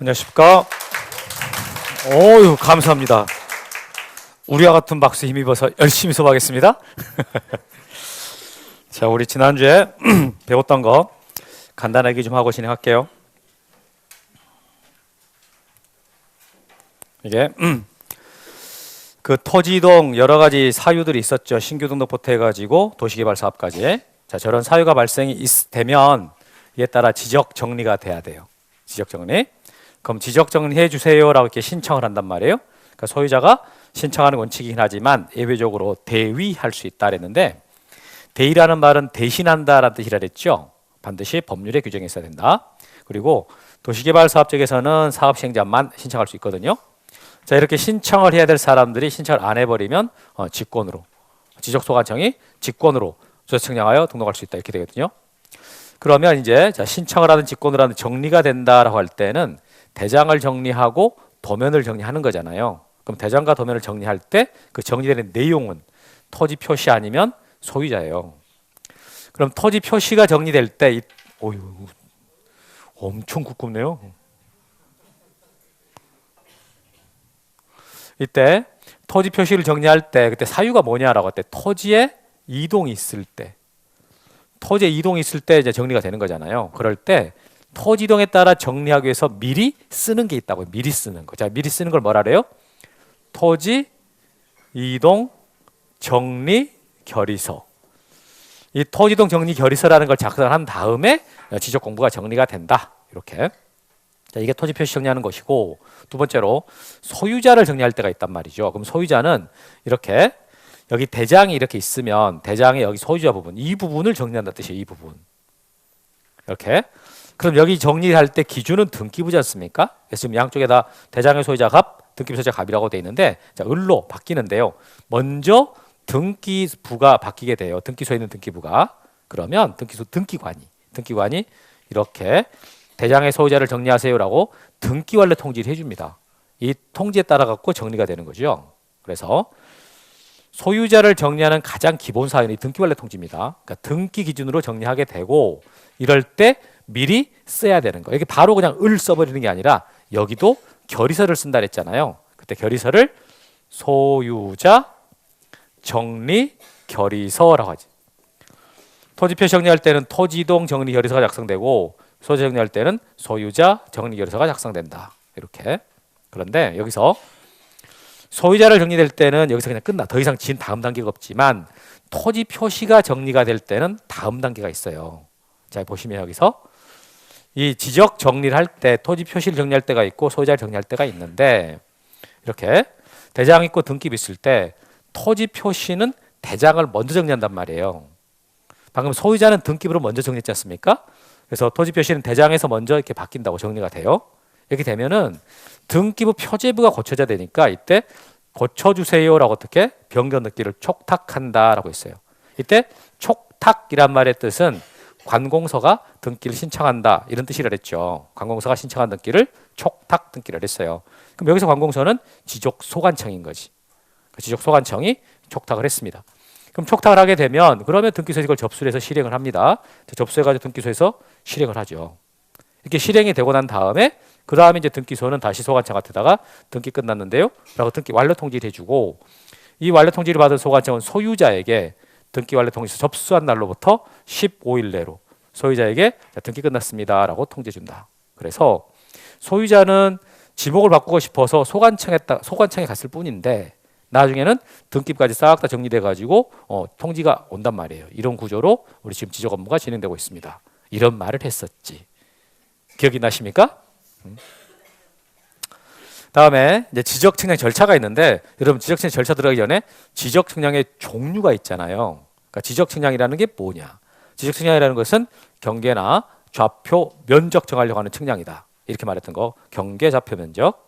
안녕하십니까? 어유 감사합니다. 우리와 같은 박수 힘입어서 열심히 수업하겠습니다. 자, 우리 지난주에 배웠던 거 간단하게 좀 하고 진행할게요. 이게 그 토지이동 여러 가지 사유들이 있었죠. 신규 등록부터 해가지고 도시개발 사업까지. 자, 저런 사유가 발생이 되면 이에 따라 지적 정리가 돼야 돼요. 지적 정리. 그럼 지적 정리해 주세요라고 이렇게 신청을 한단 말이에요. 그러니까 소유자가 신청하는 원칙이긴 하지만 예외적으로 대위할 수 있다 그랬는데, 대위라는 말은 대신한다라는 뜻이라 그랬죠. 반드시 법률에 규정이 있어야 된다. 그리고 도시개발 사업 쪽에서는 사업 시행자만 신청할 수 있거든요. 자, 이렇게 신청을 해야 될 사람들이 신청을 안 해버리면 직권으로, 지적소관청이 직권으로 조세청량하여 등록할 수 있다 이렇게 되거든요. 그러면 이제 자, 신청을 하든 직권을 하든 정리가 된다라고 할 때는 대장을 정리하고 도면을 정리하는 거잖아요. 그럼 대장과 도면을 정리할 때 그 정리되는 내용은 토지 표시 아니면 소유자예요. 그럼 토지 표시가 정리될 때 엄청 굳군요. 이때 토지 표시를 정리할 때 그때 사유가 뭐냐라고 할 때 토지에 이동이 있을 때, 토지에 이동이 있을 때 이제 정리가 되는 거잖아요. 그럴 때 토지 이동에 따라 정리하기 위해서 미리 쓰는 게 있다고요. 미리 쓰는 거. 자, 미리 쓰는 걸 뭐라 그래요? 토지 이동 정리 결의서. 이 토지 이동 정리 결의서라는 걸 작성한 다음에 지적 공부가 정리가 된다. 이렇게. 자, 이게 토지 표시 정리하는 것이고, 두 번째로 소유자를 정리할 때가 있단 말이죠. 그럼 소유자는 이렇게 여기 대장이 이렇게 있으면 대장의 여기 소유자 부분, 이 부분을 정리한다는 뜻이에요. 이 부분. 이렇게. 그럼 여기 정리할 때 기준은 등기부지 않습니까? 그래서 지금 양쪽에다 대장의 소유자 갑, 등기부 소유자 갑이라고 되어 있는데, 자, 을로 바뀌는데요. 먼저 등기부가 바뀌게 돼요. 등기소에 있는 등기부가. 그러면 등기관이 이렇게 대장의 소유자를 정리하세요라고 등기완료 통지를 해줍니다. 이 통지에 따라 갖고 정리가 되는 거죠. 그래서 소유자를 정리하는 가장 기본 사연이 등기완료 통지입니다. 그러니까 등기 기준으로 정리하게 되고, 이럴 때 미리 써야 되는 거. 이게 바로 그냥 을 써버리는 게 아니라 여기도 결의서를 쓴다 그랬잖아요. 그때 결의서를 소유자 정리 결의서라고 하지. 토지 표시 정리할 때는 토지이동 정리 결의서가 작성되고, 소유자 정리할 때는 소유자 정리 결의서가 작성된다. 이렇게. 그런데 여기서 소유자를 정리될 때는 여기서 그냥 끝나. 더 이상 다음 단계가 없지만 토지 표시가 정리가 될 때는 다음 단계가 있어요. 자, 보시면 여기서 이 지적 정리를 할 때 토지 표시를 정리할 때가 있고 소유자를 정리할 때가 있는데, 이렇게 대장 있고 등기부 있을 때 토지 표시는 대장을 먼저 정리한단 말이에요. 방금 소유자는 등기부를 먼저 정리했지 않습니까? 그래서 토지 표시는 대장에서 먼저 이렇게 바뀐다고 정리가 돼요. 이렇게 되면은 등기부 표제부가 고쳐져야 되니까 이때 고쳐주세요라고 어떻게 변경 등기를 촉탁한다라고 했어요. 이때 촉탁이란 말의 뜻은 관공서가 등기를 신청한다 이런 뜻이라 그랬죠. 관공서가 신청한 등기를 촉탁 등기를 했어요. 그럼 여기서 관공서는 지적소관청인 거지. 지적소관청이 촉탁을 했습니다. 그럼 촉탁을 하게 되면 그러면 등기소에서 이걸 접수를 해서 실행을 합니다. 접수해가지고 등기소에서 실행을 하죠. 이렇게 실행이 되고 난 다음에 그 다음에 이제 등기소는 다시 소관청한테다가 등기 끝났는데요 라고 등기 완료 통지를 해주고, 이 완료 통지를 받은 소관청은 소유자에게 등기 완료 통지서 접수한 날로부터 15일 내로 소유자에게 등기 끝났습니다 라고 통지해 준다. 그래서 소유자는 지목을 바꾸고 싶어서 소관청에 갔을 뿐인데 나중에는 등기부까지 싹 다 정리돼 가지고 통지가 온단 말이에요. 이런 구조로 우리 지금 지적 업무가 진행되고 있습니다. 이런 말을 했었지. 기억이 나십니까? 다음에 이제 지적 측량 절차가 있는데, 여러분 지적 측량 절차 들어가기 전에 지적 측량의 종류가 있잖아요. 그러니까 지적 측량이라는 게 뭐냐? 지적 측량이라는 것은 경계나 좌표 면적 정하려고 하는 측량이다. 이렇게 말했던 거. 경계, 좌표, 면적.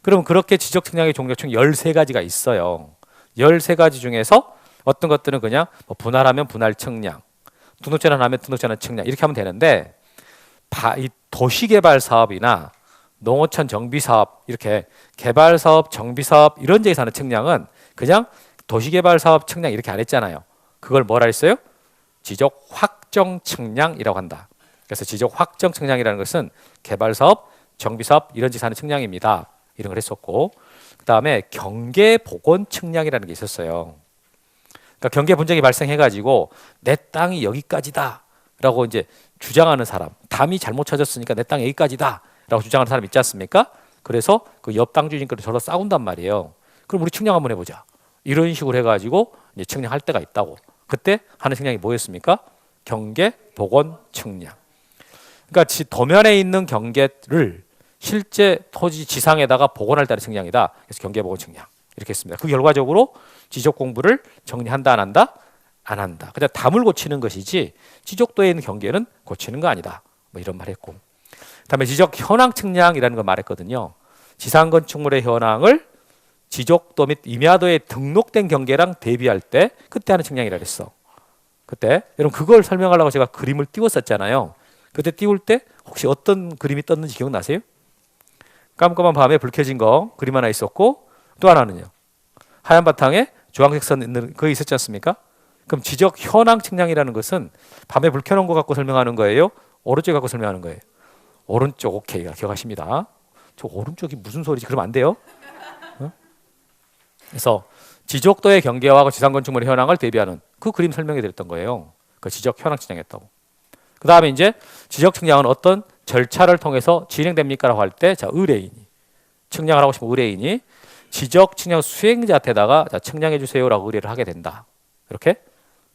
그럼 그렇게 지적 측량의 종류가 총 13가지가 있어요. 13가지 중에서 어떤 것들은 그냥 분할하면 분할 측량, 등록제한 하면 등록제한 측량 이렇게 하면 되는데, 이 도시개발 사업이나 농어촌 정비사업, 이렇게 개발사업, 정비사업 이런 데에서 하는 측량은 그냥 도시개발 사업 측량 이렇게 안 했잖아요. 그걸 뭐라 했어요? 지적 확정 측량이라고 한다. 그래서 지적 확정 측량이라는 것은 개발사업, 정비사업 이런 짓 하는 측량입니다. 이런 걸 했었고, 그 다음에 경계복원 측량이라는 게 있었어요. 그러니까 경계 분쟁이 발생해가지고 내 땅이 여기까지다라고 이제 주장하는 사람, 담이 잘못 찾았으니까 내 땅이 여기까지다라고 주장하는 사람 있지 않습니까? 그래서 그 옆 땅 주인끼리 서로 싸운단 말이에요. 그럼 우리 측량 한번 해보자. 이런 식으로 해가지고 이제 측량할 때가 있다고. 그때 하는 측량이 뭐였습니까? 경계복원 측량. 그러니까 도면에 있는 경계를 실제 토지 지상에다가 복원할 때의 측량이다. 그래서 경계복원 측량 이렇게 했습니다. 그 결과적으로 지적 공부를 정리한다 안 한다? 안 한다. 그냥 담을 고치는 것이지 지적도에 있는 경계는 고치는 거 아니다. 뭐 이런 말 했고, 그다음에 지적 현황 측량이라는 걸 말했거든요. 지상 건축물의 현황을 지적도 및 임야도에 등록된 경계랑 대비할 때 그때 하는 측량이라 그랬어. 그때 여러분 그걸 설명하려고 제가 그림을 띄웠었잖아요. 그때 띄울 때 혹시 어떤 그림이 떴는지 기억나세요? 깜깜한 밤에 불 켜진 거 그림 하나 있었고, 또 하나는요 하얀 바탕에 주황색 선 있는 그거 있었지 않습니까? 그럼 지적 현황 측량이라는 것은 밤에 불 켜놓은 거 갖고 설명하는 거예요? 오른쪽 갖고 설명하는 거예요? 오른쪽. 오케이, 기억하십니다. 저 오른쪽이 무슨 소리지? 그러면 안 돼요. 어? 그래서 지적도의 경계와 지상 건축물의 현황을 대비하는 그 그림 설명해 드렸던 거예요. 그 지적 현황 측량했다고. 그 다음에 이제 지적 측량은 어떤 절차를 통해서 진행됩니까라고 할 때, 자 의뢰인이 측량을 하고 싶은 의뢰인이 지적 측량 수행자한테다가 자, 측량해 주세요라고 의뢰를 하게 된다. 이렇게.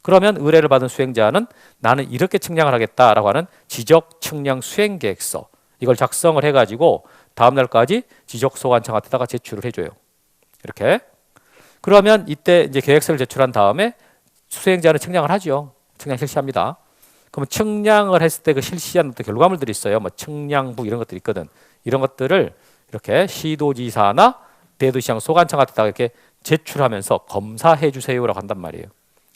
그러면 의뢰를 받은 수행자는 나는 이렇게 측량을 하겠다라고 하는 지적 측량 수행 계획서, 이걸 작성을 해가지고 다음 날까지 지적 소관청한테다가 제출을 해줘요. 이렇게. 그러면 이때 이제 계획서를 제출한 다음에 수행자는 측량을 하죠. 측량 실시합니다. 그러면 측량을 했을 때 그 실시한 어떤 결과물들이 있어요. 뭐 측량부 이런 것들이 있거든. 이런 것들을 이렇게 시도지사나 대도시장 소관청한테다가 이렇게 제출하면서 검사해 주세요라고 한단 말이에요.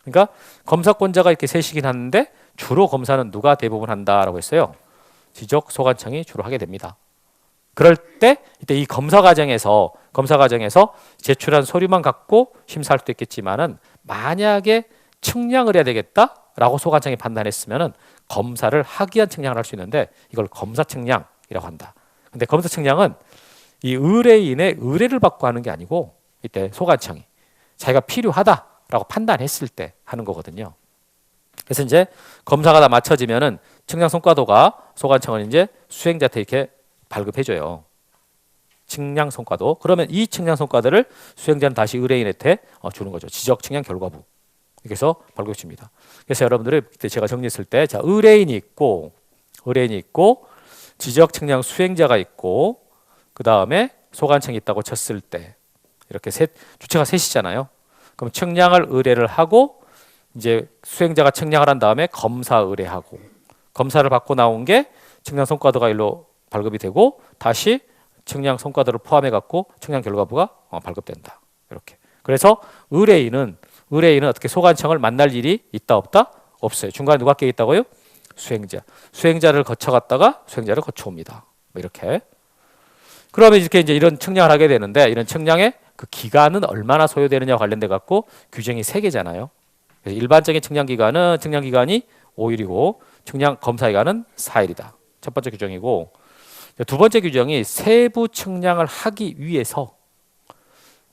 그러니까 검사권자가 이렇게 셋이긴 하는데 주로 검사는 누가 대부분 한다라고 했어요? 지적 소관청이 주로 하게 됩니다. 그럴 때 이때 이 검사 과정에서 제출한 서류만 갖고 심사할 수도 있겠지만은 만약에 측량을 해야 되겠다라고 소관청이 판단했으면은 검사를 하기 위한 측량을 할 수 있는데 이걸 검사 측량이라고 한다. 근데 검사 측량은 이 의뢰인의 의뢰를 받고 하는 게 아니고 이때 소관청이 자기가 필요하다라고 판단했을 때 하는 거거든요. 그래서 이제 검사가 다 맞춰지면은 측량 성과도가 소관청은 이제 수행자한테 이렇게 발급해줘요. 측량 성과도. 그러면 이 측량 성과들을 수행자는 다시 의뢰인한테 주는 거죠. 지적 측량 결과부. 그래서 발급줍니다. 그래서 여러분들이 그때 제가 정리했을 때, 자 의뢰인이 있고 지적 측량 수행자가 있고 그 다음에 소관청이 있다고 쳤을 때 이렇게 주체가 셋이잖아요. 그럼 측량을 의뢰를 하고 이제 수행자가 측량을 한 다음에 검사 의뢰하고 검사를 받고 나온 게 측량 성과도가 일로 발급이 되고 다시 측량 성과도를 포함해 갖고 측량 결과부가 발급된다. 이렇게. 그래서 의뢰인은 어떻게 소관청을 만날 일이 있다 없다? 없어요. 중간에 누가 껴 있다고요? 수행자를 거쳐갔다가 수행자를 거쳐옵니다. 뭐 이렇게. 그러면 이렇게 이제 이런 측량을 하게 되는데 이런 측량의 그 기간은 얼마나 소요되느냐와 관련돼 갖고 규정이 3개잖아요. 그래서 일반적인 측량 기간이 5일이고 측량 검사 기간은 4일이다. 첫 번째 규정이고, 두 번째 규정이 세부 측량을 하기 위해서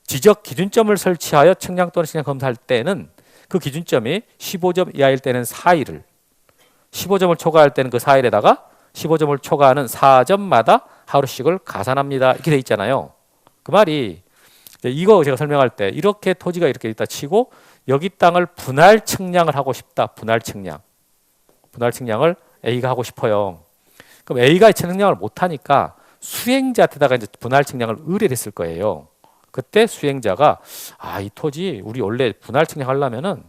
지적 기준점을 설치하여 측량 또는 측량 검사할 때는 그 기준점이 15점 이하일 때는 4일을, 15점을 초과할 때는 그 4일에다가 15점을 초과하는 4점마다 하루씩을 가산합니다. 이렇게 돼 있잖아요. 그 말이 이거 제가 설명할 때 이렇게 토지가 이렇게 있다 치고 여기 땅을 분할 측량을 하고 싶다. 분할 측량을 A가 하고 싶어요. 그럼 A가 측량을 못하니까 수행자한테다가 이제 분할 측량을 의뢰를 했을 거예요. 그때 수행자가 이 토지 우리 원래 분할 측량하려면은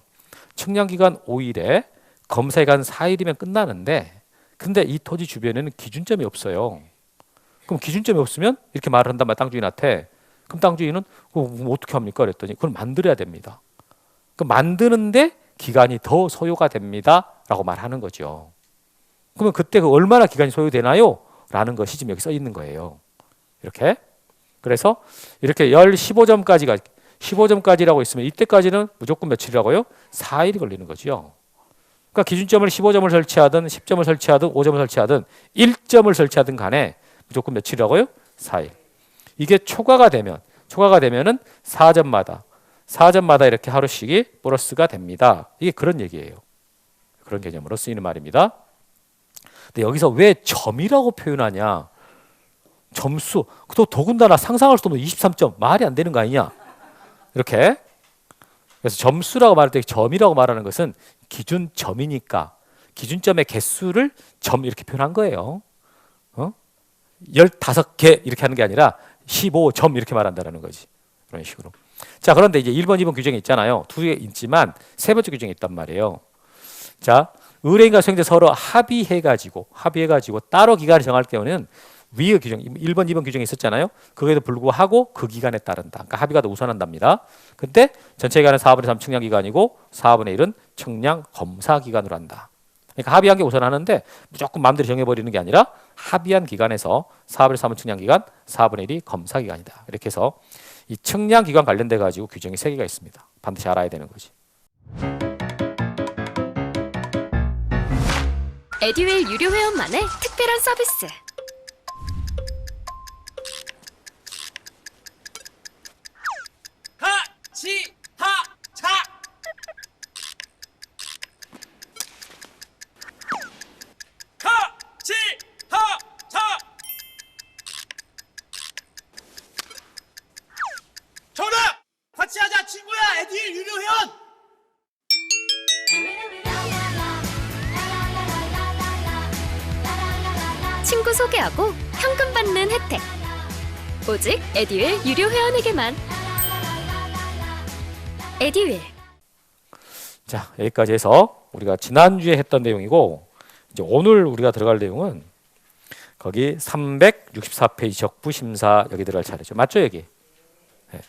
측량 기간 5일에 검사 기간 4일이면 끝나는데 근데 이 토지 주변에는 기준점이 없어요. 그럼 기준점이 없으면 이렇게 말을 한단 말이야, 땅 주인한테. 그럼 땅 주인은 어떻게 합니까? 그랬더니 그걸 만들어야 됩니다. 그 만드는데 기간이 더 소요가 됩니다. 라고 말하는 거죠. 그러면 그때 그 얼마나 기간이 소요되나요? 라는 것이 지금 여기 써 있는 거예요. 이렇게. 그래서 이렇게 15점까지라고 있으면 이때까지는 무조건 며칠이라고요? 4일이 걸리는 거죠. 그러니까 기준점을 15점을 설치하든 10점을 설치하든 5점을 설치하든 1점을 설치하든 간에 무조건 며칠이라고요? 4일. 이게 초과가 되면은 4점마다 이렇게 하루씩이 보너스가 됩니다. 이게 그런 얘기예요. 그런 개념으로 쓰이는 말입니다. 근데 여기서 왜 점이라고 표현하냐? 점수. 또 더군다나 상상할 수 없는 23점. 말이 안 되는 거 아니냐? 이렇게. 그래서 점수라고 말할 때 점이라고 말하는 것은 기준점이니까 기준점의 개수를 점 이렇게 표현한 거예요. 15개 이렇게 하는 게 아니라 15점 이렇게 말한다는 거지. 그런 식으로. 자, 그런데 이제 1번, 2번 규정이 있잖아요. 두 개 있지만 세 번째 규정이 있단 말이에요. 자, 의뢰인과 수행자 서로 합의해가지고 따로 기간을 정할 경우는 위의 규정, 1번, 2번 규정이 있었잖아요. 그에도 불구하고 그 기간에 따른다. 그러니까 합의가 더 우선한답니다. 근데 전체 기간은 4분의 3 측량 기간이고 4분의 1은 측량 검사 기간으로 한다. 그러니까 합의한 게 우선하는데 무조건 마음대로 정해버리는 게 아니라 합의한 기간에서 4분의 3은 측량 기간, 4분의 1이 검사 기간이다. 이렇게 해서 이 측량 기간 관련돼 가지고 규정이 3개가 있습니다. 반드시 알아야 되는 거지. 에듀윌 유료 회원만의 특별한 서비스. 하치하차 하치하차 정답! 같이 하자 친구야 에듀윌 유료 회원! 친구 소개하고 현금 받는 혜택. 오직 에듀윌 유료 회원에게만. 에듀윌. 자, 여기까지 해서 우리가 지난주에 했던 내용이고 이제 오늘 우리가 들어갈 내용은 거기 364페이지 적부 심사 여기 들어갈 차례죠. 맞죠, 여기? 네.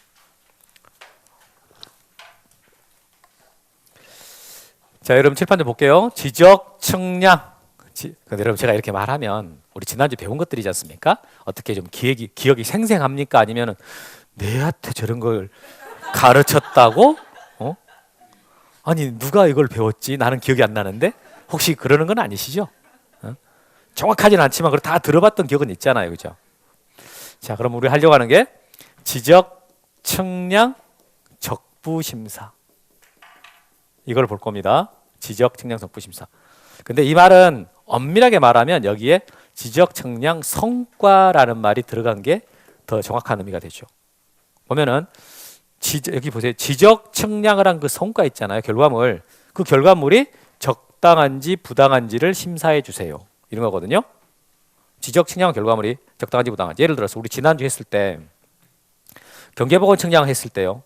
자, 여러분 칠판 좀 볼게요. 지적, 측량. 근데 여러분 제가 이렇게 말하면 우리 지난주 배운 것들이지 않습니까? 어떻게 좀 기억이 생생합니까? 아니면은 내한테 저런 걸 가르쳤다고? 아니 누가 이걸 배웠지? 나는 기억이 안 나는데 혹시 그러는 건 아니시죠? 정확하지는 않지만 그걸 다 들어봤던 기억은 있잖아요, 그죠? 자, 그럼 우리 하려고 하는 게 지적, 측량, 적부 심사 이걸 볼 겁니다. 지적, 측량, 적부 심사. 근데 이 말은 엄밀하게 말하면 여기에 지적, 측량, 성과라는 말이 들어간 게 더 정확한 의미가 되죠. 보면은 여기 보세요. 지적, 측량을 한 그 성과 있잖아요. 결과물. 그 결과물이 적당한지 부당한지를 심사해 주세요. 이런 거거든요. 지적, 측량 결과물이 적당한지 부당한지. 예를 들어서 우리 지난주 했을 때 경계보건 측량을 했을 때요.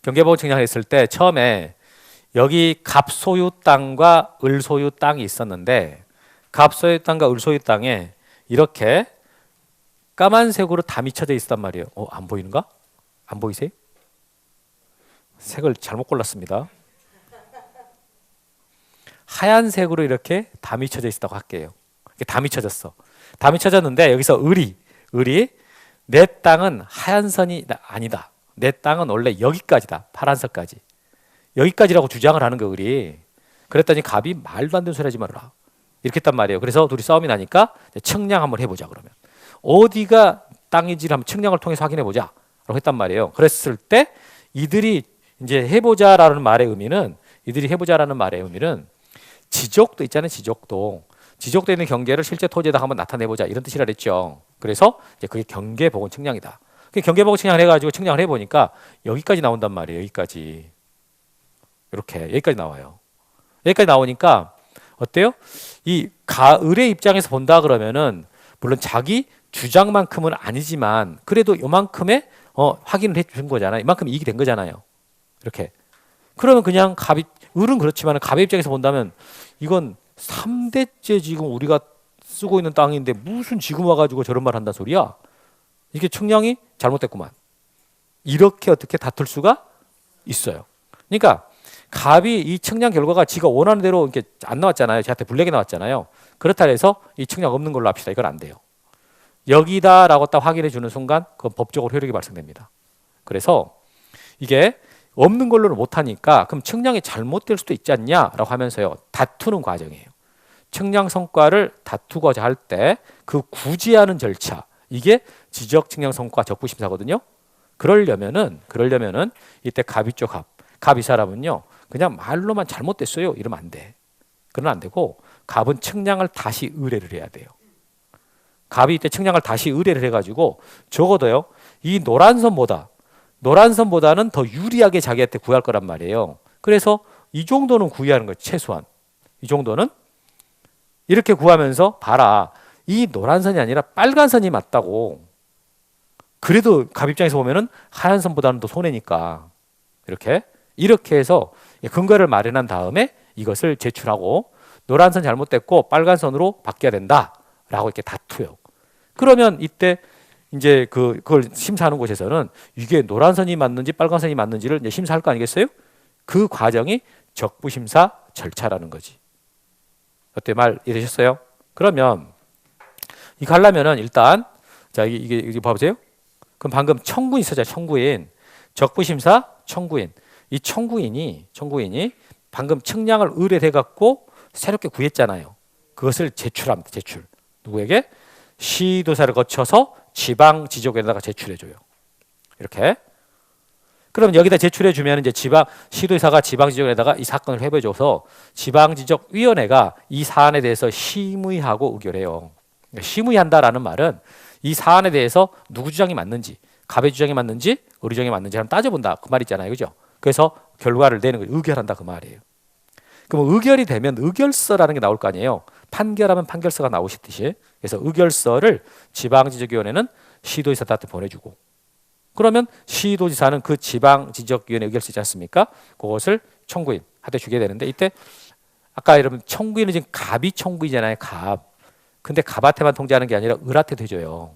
경계보건 측량을 했을 때 처음에 여기 갑소유 땅과 을소유 땅이 있었는데 갑소유 땅과 을소유 땅에 이렇게 까만색으로 다 미쳐져 있단 말이에요. 안 보이는가? 안 보이세요? 색을 잘못 골랐습니다. 하얀색으로 이렇게 다 미쳐져 있다고 할게요. 이렇게 다 미쳐졌어. 다 미쳐졌는데 여기서 을이 내 땅은 하얀 선이 아니다. 내 땅은 원래 여기까지다. 파란색까지. 여기까지라고 주장을 하는 거 을이. 그랬더니 갑이 말도 안 되는 소리 하지 말아라. 이렇게 했단 말이에요. 그래서 둘이 싸움이 나니까 측량 한번 해보자 그러면. 어디가 땅인지를 한번 측량을 통해서 확인해 보자 라고 했단 말이에요. 그랬을 때 이들이 이제 해보자라는 말의 의미는 지적도 있잖아요. 지적도 있는 경계를 실제 토지에다 한번 나타내보자 이런 뜻이라 그랬죠. 그래서 이제 그게 경계보건 측량이다. 경계보건 측량을 해가지고 측량을 해보니까 여기까지 나온단 말이에요. 여기까지 이렇게 여기까지 나와요. 여기까지 나오니까 어때요? 이 을의 입장에서 본다 그러면은 물론 자기 주장만큼은 아니지만 그래도 요만큼의 확인을 해준 거잖아요. 이만큼 이익이 된 거잖아요. 이렇게. 그러면 그냥 을은 그렇지만 갑의 입장에서 본다면 이건 3대째 지금 우리가 쓰고 있는 땅인데 무슨 지금 와가지고 저런 말 한다 소리야? 이게 측량이 잘못됐구만. 이렇게 어떻게 다툴 수가 있어요. 그러니까 갑이 이 측량 결과가 지가 원하는 대로 이렇게 안 나왔잖아요. 저한테 블랙이 나왔잖아요. 그렇다 해서 이 측량 없는 걸로 합시다. 이건 안 돼요. 여기다라고 딱 확인해 주는 순간 그건 법적으로 효력이 발생됩니다. 그래서 이게 없는 걸로는 못하니까 그럼 측량이 잘못될 수도 있지 않냐라고 하면서요. 다투는 과정이에요. 측량 성과를 다투고자 할 때 그 구제하는 절차, 이게 지적 측량 성과 적부 심사거든요. 그러려면은 이때 갑이 쪽 갑 이 사람은요 그냥 말로만 잘못됐어요 이러면 안 돼. 그러면 안 되고 갑은 측량을 다시 의뢰를 해야 돼요. 갑이 이때 측량을 다시 의뢰를 해가지고 적어도요 이 노란선보다는 더 유리하게 자기한테 구할 거란 말이에요. 그래서 이 정도는 구애하는 거예요. 최소한 이 정도는 이렇게 구하면서 봐라, 이 노란 선이 아니라 빨간 선이 맞다고. 그래도 갑 입장에서 보면은 하얀 선보다는 더 손해니까 이렇게 해서 근거를 마련한 다음에 이것을 제출하고 노란 선 잘못됐고 빨간 선으로 바뀌어야 된다라고 이렇게 다투요. 그러면 이때 이제 그걸 심사하는 곳에서는 이게 노란 선이 맞는지 빨간 선이 맞는지를 이제 심사할 거 아니겠어요? 그 과정이 적부 심사 절차라는 거지. 어때, 말 이해되셨어요? 그러면 이 가려면은 일단 자 이게 봐보세요. 그럼 방금 청구인 있었잖아요. 청구인, 적부심사, 청구인. 이 청구인이 방금 측량을 의뢰해 갖고 새롭게 구했잖아요. 그것을 제출합니다. 제출. 누구에게? 시도사를 거쳐서 지방지적위원회에다가 제출해줘요. 이렇게. 그럼 여기다 제출해주면 이제 시도사가 지방지적위원회에다가 이 사건을 회부해줘서 지방지적위원회가 이 사안에 대해서 심의하고 의결해요. 심의한다라는 말은 이 사안에 대해서 누구 주장이 맞는지, 갑의 주장이 맞는지, 우리 주장이 맞는지 한번 따져본다 그 말 있잖아요, 그죠? 그래서 결과를 내는 거예요. 의결한다 그 말이에요. 그럼 의결이 되면 의결서라는 게 나올 거 아니에요. 판결하면 판결서가 나오시듯이. 그래서 의결서를 지방지적위원회는 시도지사한테 보내주고, 그러면 시도지사는 그 지방지적위원회 의결서 있지 않습니까? 그것을 청구인한테 주게 되는데, 이때 아까 여러분 청구인은 지금 갑이 청구이잖아요. 갑. 근데 갑한테만 통지하는 게 아니라 을한테도 해줘요.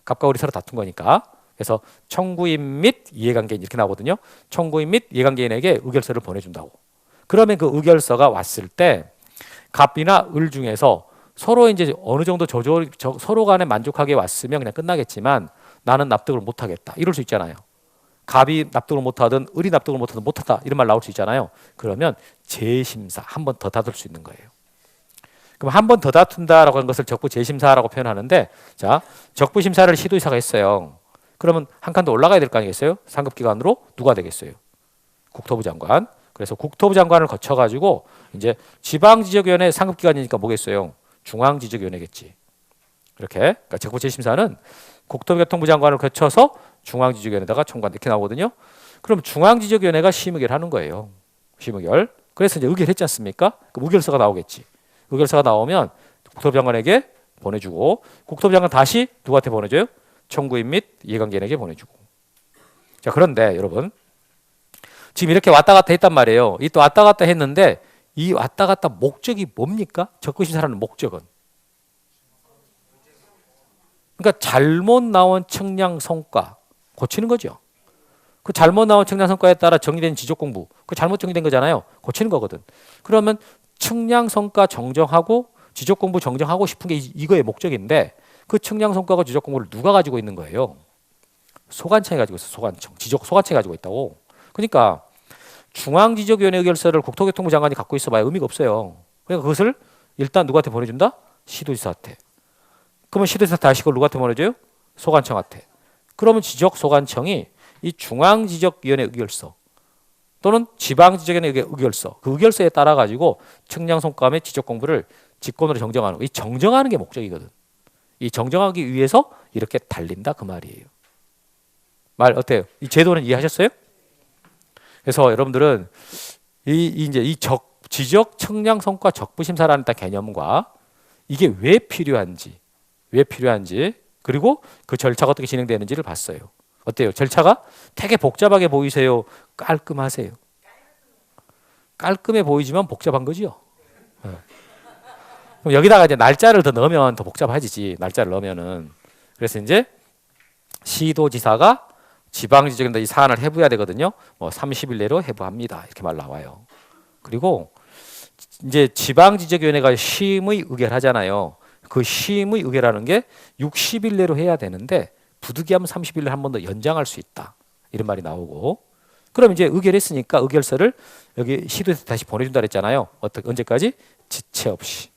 갑과 을이 서로 다툰 거니까. 그래서 청구인 및 이해관계인 이렇게 나오거든요. 청구인 및 이해관계인에게 의결서를 보내준다고. 그러면 그 의결서가 왔을 때 갑이나 을 중에서 서로 이제 어느 정도 서로 간에 만족하게 왔으면 그냥 끝나겠지만 나는 납득을 못하겠다 이럴 수 있잖아요. 갑이 납득을 못하든 을이 납득을 못하든 못하다 이런 말 나올 수 있잖아요. 그러면 재심사 한 번 더 다툴 수 있는 거예요. 그럼 한 번 더 다툰다라고 하는 것을 적부 재심사라고 표현하는데, 자, 적부 심사를 시도지사가 했어요. 그러면 한 칸 더 올라가야 될 거 아니겠어요? 상급 기관으로 누가 되겠어요? 국토부 장관. 그래서 국토부 장관을 거쳐 가지고 이제 지방지적위원회 상급 기관이니까 뭐겠어요? 중앙지적위원회겠지. 이렇게. 그러니까 적부 재심사는 국토교통부 장관을 거쳐서 중앙지적위원회에다가 청구한다 이렇게 나오거든요. 그럼 중앙지적위원회가 심의결 하는 거예요. 심의결. 그래서 이제 의결했지 않습니까? 그럼 의결서가 나오겠지. 의결서가 나오면 국토부 장관에게 보내주고, 국토부 장관 다시 누구한테 보내줘요? 청구인 및 이해관계인에게 보내주고. 자, 그런데 여러분 지금 이렇게 왔다 갔다 했단 말이에요. 이 또 왔다 갔다 했는데 이 왔다 갔다 목적이 뭡니까? 적부심사라는 목적은. 그러니까 잘못 나온 측량 성과 고치는 거죠. 그 잘못 나온 측량 성과에 따라 정리된 지적 공부, 그 잘못 정리된 거잖아요. 고치는 거거든. 그러면 측량 성과 정정하고 지적 공부 정정하고 싶은 게 이거의 목적인데, 그 측량 성과가 지적 공부를 누가 가지고 있는 거예요? 소관청이 가지고 있어. 소관청. 소관청이 가지고 있다고. 그러니까 중앙지적위원회 의결서를 국토교통부 장관이 갖고 있어봐야 의미가 없어요. 그러니까 그것을 일단 누구한테 보내준다? 시도지사한테. 그러면 시도지사 다시 그걸 누구한테 보내줘요? 소관청한테. 그러면 지적소관청이 이 중앙지적위원회 의결서 또는 지방지적위원회 의결서, 그 의결서에 따라 가지고 측량 성과 및 지적 공부를 직권으로 정정하는 거. 이 정정하는 게 목적이거든. 이 정정하기 위해서 이렇게 달린다 그 말이에요. 말 어때요? 이 제도는 이해하셨어요? 그래서 여러분들은 이 지적 측량 성과 적부 심사라는 개념과 이게 왜 필요한지 그리고 그 절차가 어떻게 진행되는지를 봤어요. 어때요? 절차가 되게 복잡하게 보이세요? 깔끔하세요? 깔끔해 보이지만 복잡한 거죠. 그럼 여기다가 이제 날짜를 더 넣으면 더 복잡해지지. 날짜를 넣으면은. 그래서 이제 시도지사가 지방지적인데 이 사안을 해부해야 되거든요. 뭐 30일 내로 해부합니다. 이렇게 말 나와요. 그리고 이제 지방지적위원회가 심의 의결하잖아요. 그 심의 의결하는 게 60일 내로 해야 되는데 부득이하면 30일 내로 한 번 더 연장할 수 있다. 이런 말이 나오고. 그럼 이제 의결했으니까 의결서를 여기 시도에서 다시 보내준다 그랬잖아요. 언제까지? 지체 없이.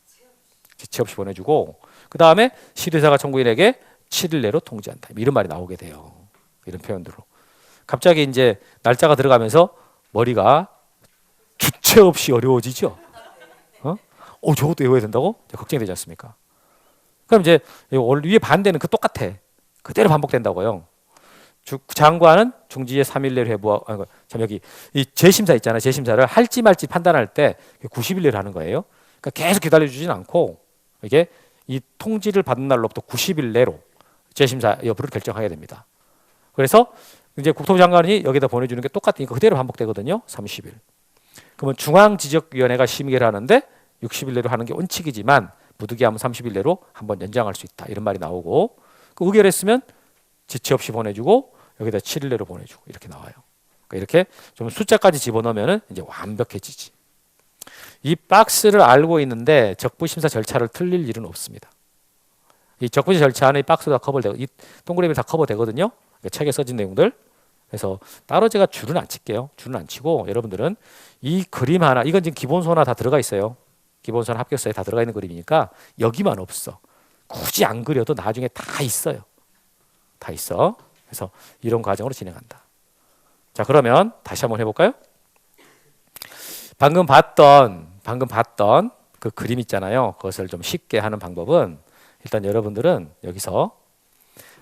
지체 없이 보내주고 그 다음에 시도사가 청구인에게 7일 내로 통지한다. 이런 말이 나오게 돼요. 이런 표현들로. 갑자기 이제 날짜가 들어가면서 머리가 주체 없이 어려워지죠. 저것도 외워야 된다고? 걱정이 되지 않습니까? 그럼 이제 위에 반대는 그 똑같아. 그대로 반복된다고요. 장관은 중지의 3일 내로 회부하고 여기 이 재심사 있잖아요. 재심사를 할지 말지 판단할 때 90일 내로 하는 거예요. 그러니까 계속 기다려주진 않고 이게 이 통지를 받은 날로부터 90일 내로 재심사 여부를 결정하게 됩니다. 그래서 이제 국토부 장관이 여기다 보내주는 게 똑같으니까 그대로 반복되거든요. 30일. 그러면 중앙지적위원회가 심의를 하는데 60일 내로 하는 게 원칙이지만 부득이하면 30일 내로 한번 연장할 수 있다. 이런 말이 나오고 그 의결했으면 지체 없이 보내주고 여기다 7일 내로 보내주고 이렇게 나와요. 그러니까 이렇게 좀 숫자까지 집어넣으면 이제 완벽해지지. 이 박스를 알고 있는데 적부심사 절차를 틀릴 일은 없습니다. 이 적부심사 절차 안에 이 박스가 커버되고 이 동그라미 다 커버되거든요. 그러니까 책에 써진 내용들. 그래서 따로 제가 줄은 안 칠게요. 줄은 안 치고 여러분들은 이 그림 하나 이건 지금 기본소나 다 들어가 있어요. 기본소나 합격서에 다 들어가 있는 그림이니까 여기만 없어. 굳이 안 그려도 나중에 다 있어요. 다 있어. 그래서 이런 과정으로 진행한다. 자, 그러면 다시 한번 해볼까요? 방금 봤던 그 그림 있잖아요. 그것을 좀 쉽게 하는 방법은 일단 여러분들은 여기서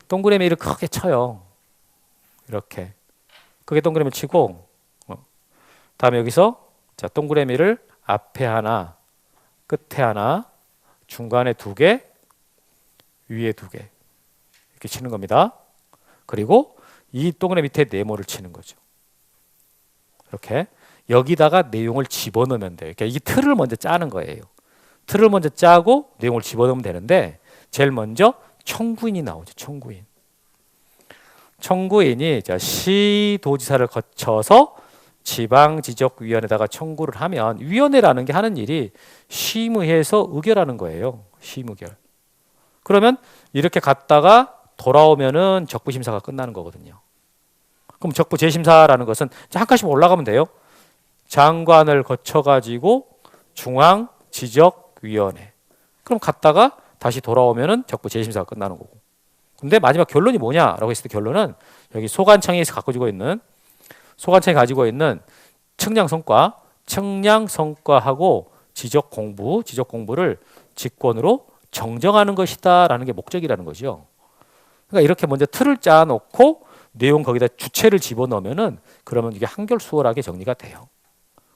동그라미를 크게 쳐요. 이렇게 크게 동그라미 치고 다음에 여기서 자 동그라미를 앞에 하나, 끝에 하나, 중간에 2개, 위에 2개 이렇게 치는 겁니다. 그리고 이 동그라미 밑에 네모를 치는 거죠. 이렇게 여기다가 내용을 집어넣으면 돼요. 그러니까 이 틀을 먼저 짜는 거예요. 틀을 먼저 짜고 내용을 집어넣으면 되는데 제일 먼저 청구인이 나오죠. 청구인이 시도지사를 거쳐서 지방지적위원회에다가 청구를 하면 위원회라는 게 하는 일이 심의해서 의결하는 거예요. 심의결. 그러면 이렇게 갔다가 돌아오면은 적부심사가 끝나는 거거든요. 그럼 적부 재심사라는 것은 한 칸씩 올라가면 돼요. 장관을 거쳐가지고 중앙지적위원회. 그럼 갔다가 다시 돌아오면은 적부 재심사가 끝나는 거고. 근데 마지막 결론이 뭐냐라고 했을 때 결론은 여기 소관청에서 가지고 있는 청량성과하고 지적공부를 직권으로 정정하는 것이다라는 게 목적이라는 거죠. 그러니까 이렇게 먼저 틀을 짜놓고 내용 거기다 주체를 집어넣으면은 그러면 이게 한결 수월하게 정리가 돼요.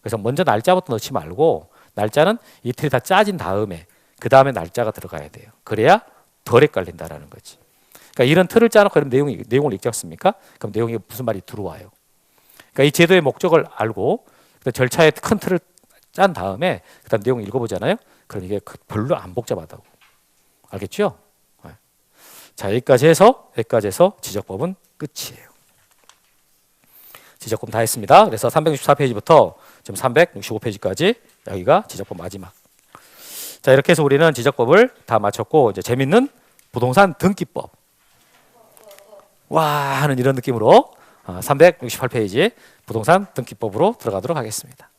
그래서 먼저 날짜부터 넣지 말고 날짜는 이 틀이 다 짜진 다음에 그 다음에 날짜가 들어가야 돼요. 그래야 덜 헷갈린다라는 거지. 그러니까 이런 틀을 짜놓고 그럼 내용을 읽지 않습니까? 그럼 내용이 무슨 말이 들어와요. 그러니까 이 제도의 목적을 알고 절차의 큰 틀을 짠 다음에 그다음 내용을 읽어보잖아요. 그럼 이게 별로 안 복잡하다고. 알겠죠? 네. 자, 여기까지 해서 지적법은 끝이에요. 지적법 다 했습니다. 그래서 364페이지부터 지금 365페이지까지 여기가 지적법 마지막. 자, 이렇게 해서 우리는 지적법을 다 마쳤고 이제 재밌는 부동산 등기법. 와 하는 이런 느낌으로 368페이지 부동산 등기법으로 들어가도록 하겠습니다.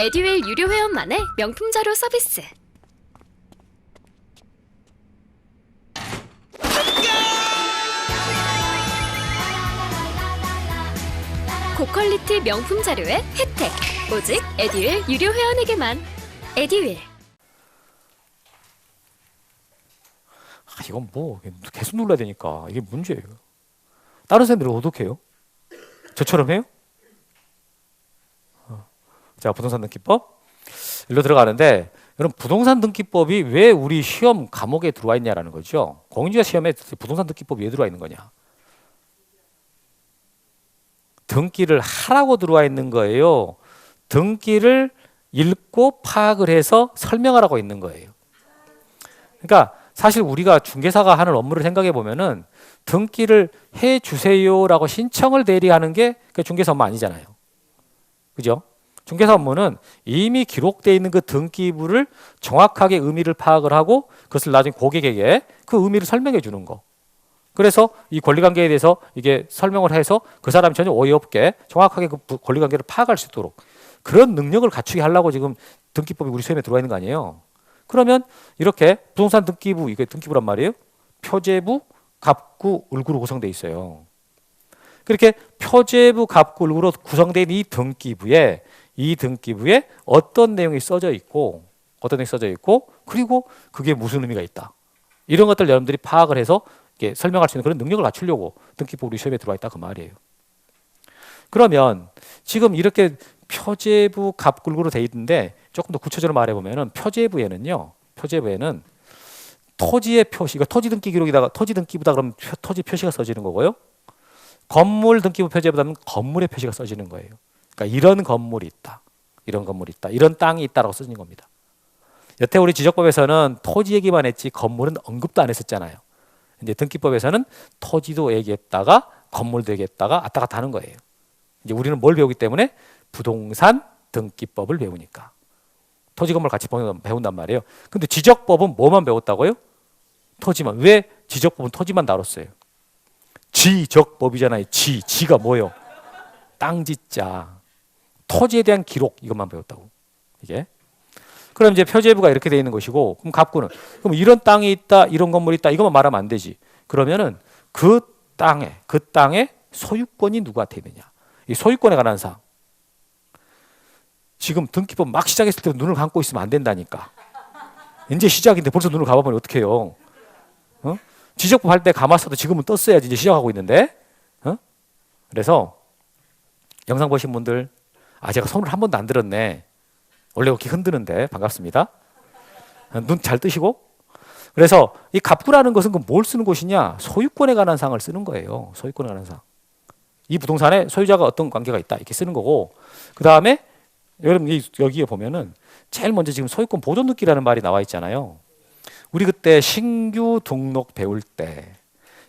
에듀윌 유료 회원만의 명품 자료 서비스. 고퀄리티 명품 자료의 혜택. 오직 에듀윌 유료 회원에게만. 에듀윌. 이건 뭐 계속 눌러야 되니까 이게 문제예요. 다른 사람들은 어떻게 해요? 저처럼 해요? 자, 부동산 등기법 일로 들어가는데 여러분 부동산 등기법이 왜 우리 시험 과목에 들어와 있냐라는 거죠. 공인중개사 시험에 부동산 등기법이 왜 들어와 있는 거냐? 등기를 하라고 들어와 있는 거예요. 등기를 읽고 파악을 해서 설명하라고 있는 거예요. 그러니까 사실 우리가 중개사가 하는 업무를 생각해 보면은 등기를 해 주세요라고 신청을 대리하는 게 중개사 업무 아니잖아요. 그죠? 중개사 업무는 이미 기록되어 있는 그 등기부를 정확하게 의미를 파악을 하고 그것을 나중에 고객에게 그 의미를 설명해 주는 거. 그래서 이 권리관계에 대해서 이게 설명을 해서 그 사람이 전혀 오해 없게 정확하게 그 권리관계를 파악할 수 있도록 그런 능력을 갖추게 하려고 지금 등기법이 우리 시험에 들어와 있는 거 아니에요. 그러면 이렇게 부동산 등기부, 이게 등기부란 말이에요. 표제부, 갑구, 을구로 구성되어 있어요. 그렇게 표제부, 갑구, 을구로 구성된 이 등기부에 어떤 내용이 써져 있고 그리고 그게 무슨 의미가 있다. 이런 것들 여러분들이 파악을 해서 이렇게 설명할 수 있는 그런 능력을 갖추려고 등기법 우리 시험에 들어와 있다 그 말이에요. 그러면 지금 이렇게 표제부, 갑구, 을구로 돼 있는데 조금 더 구체적으로 말해보면은 표제부에는 토지의 표시, 이거 토지 등기 기록이다가 토지 등기부다 그러면 토지 표시가 써지는 거고요. 건물 등기부 표제부다면 건물의 표시가 써지는 거예요. 그러니까 이런 건물이 있다. 이런 땅이 있다라고 써지는 겁니다. 여태 우리 지적법에서는 토지 얘기만 했지 건물은 언급도 안 했었잖아요. 이제 등기법에서는 토지도 얘기했다가 건물도 얘기했다가 왔다 갔다 하는 거예요. 이제 우리는 뭘 배우기 때문에 부동산 등기법을 배우니까. 토지 건물 같이 배운단 말이에요. 근데 지적법은 뭐만 배웠다고요? 토지만. 왜 지적법은 토지만 다뤘어요? 지적법이잖아요. 지가 뭐요? 땅지자. 토지에 대한 기록 이것만 배웠다고. 이게. 그럼 이제 표제부가 이렇게 돼 있는 것이고, 그럼 갑구는 그럼 이런 땅이 있다, 이런 건물이 있다 이것만 말하면 안 되지. 그러면은 그 땅에 소유권이 누구한테 있느냐. 이 소유권에 관한 사항. 지금 등기법 막 시작했을 때 눈을 감고 있으면 안 된다니까. 이제 시작인데 벌써 눈을 감아보면 어떡해요. 지적법 할 때 감았어도 지금은 떴어야지. 이제 시작하고 있는데. 그래서 영상 보신 분들, 제가 손을 한 번도 안 들었네. 원래 이렇게 흔드는데 반갑습니다. 눈 잘 뜨시고. 그래서 이 갑구라는 것은 뭘 쓰는 것이냐? 소유권에 관한 사항을 쓰는 거예요. 소유권에 관한 사항. 이 부동산에 소유자가 어떤 관계가 있다 이렇게 쓰는 거고, 그 다음에 여러분 여기에 보면은 제일 먼저 지금 소유권 보존 등기라는 말이 나와 있잖아요. 우리 그때 신규 등록 배울 때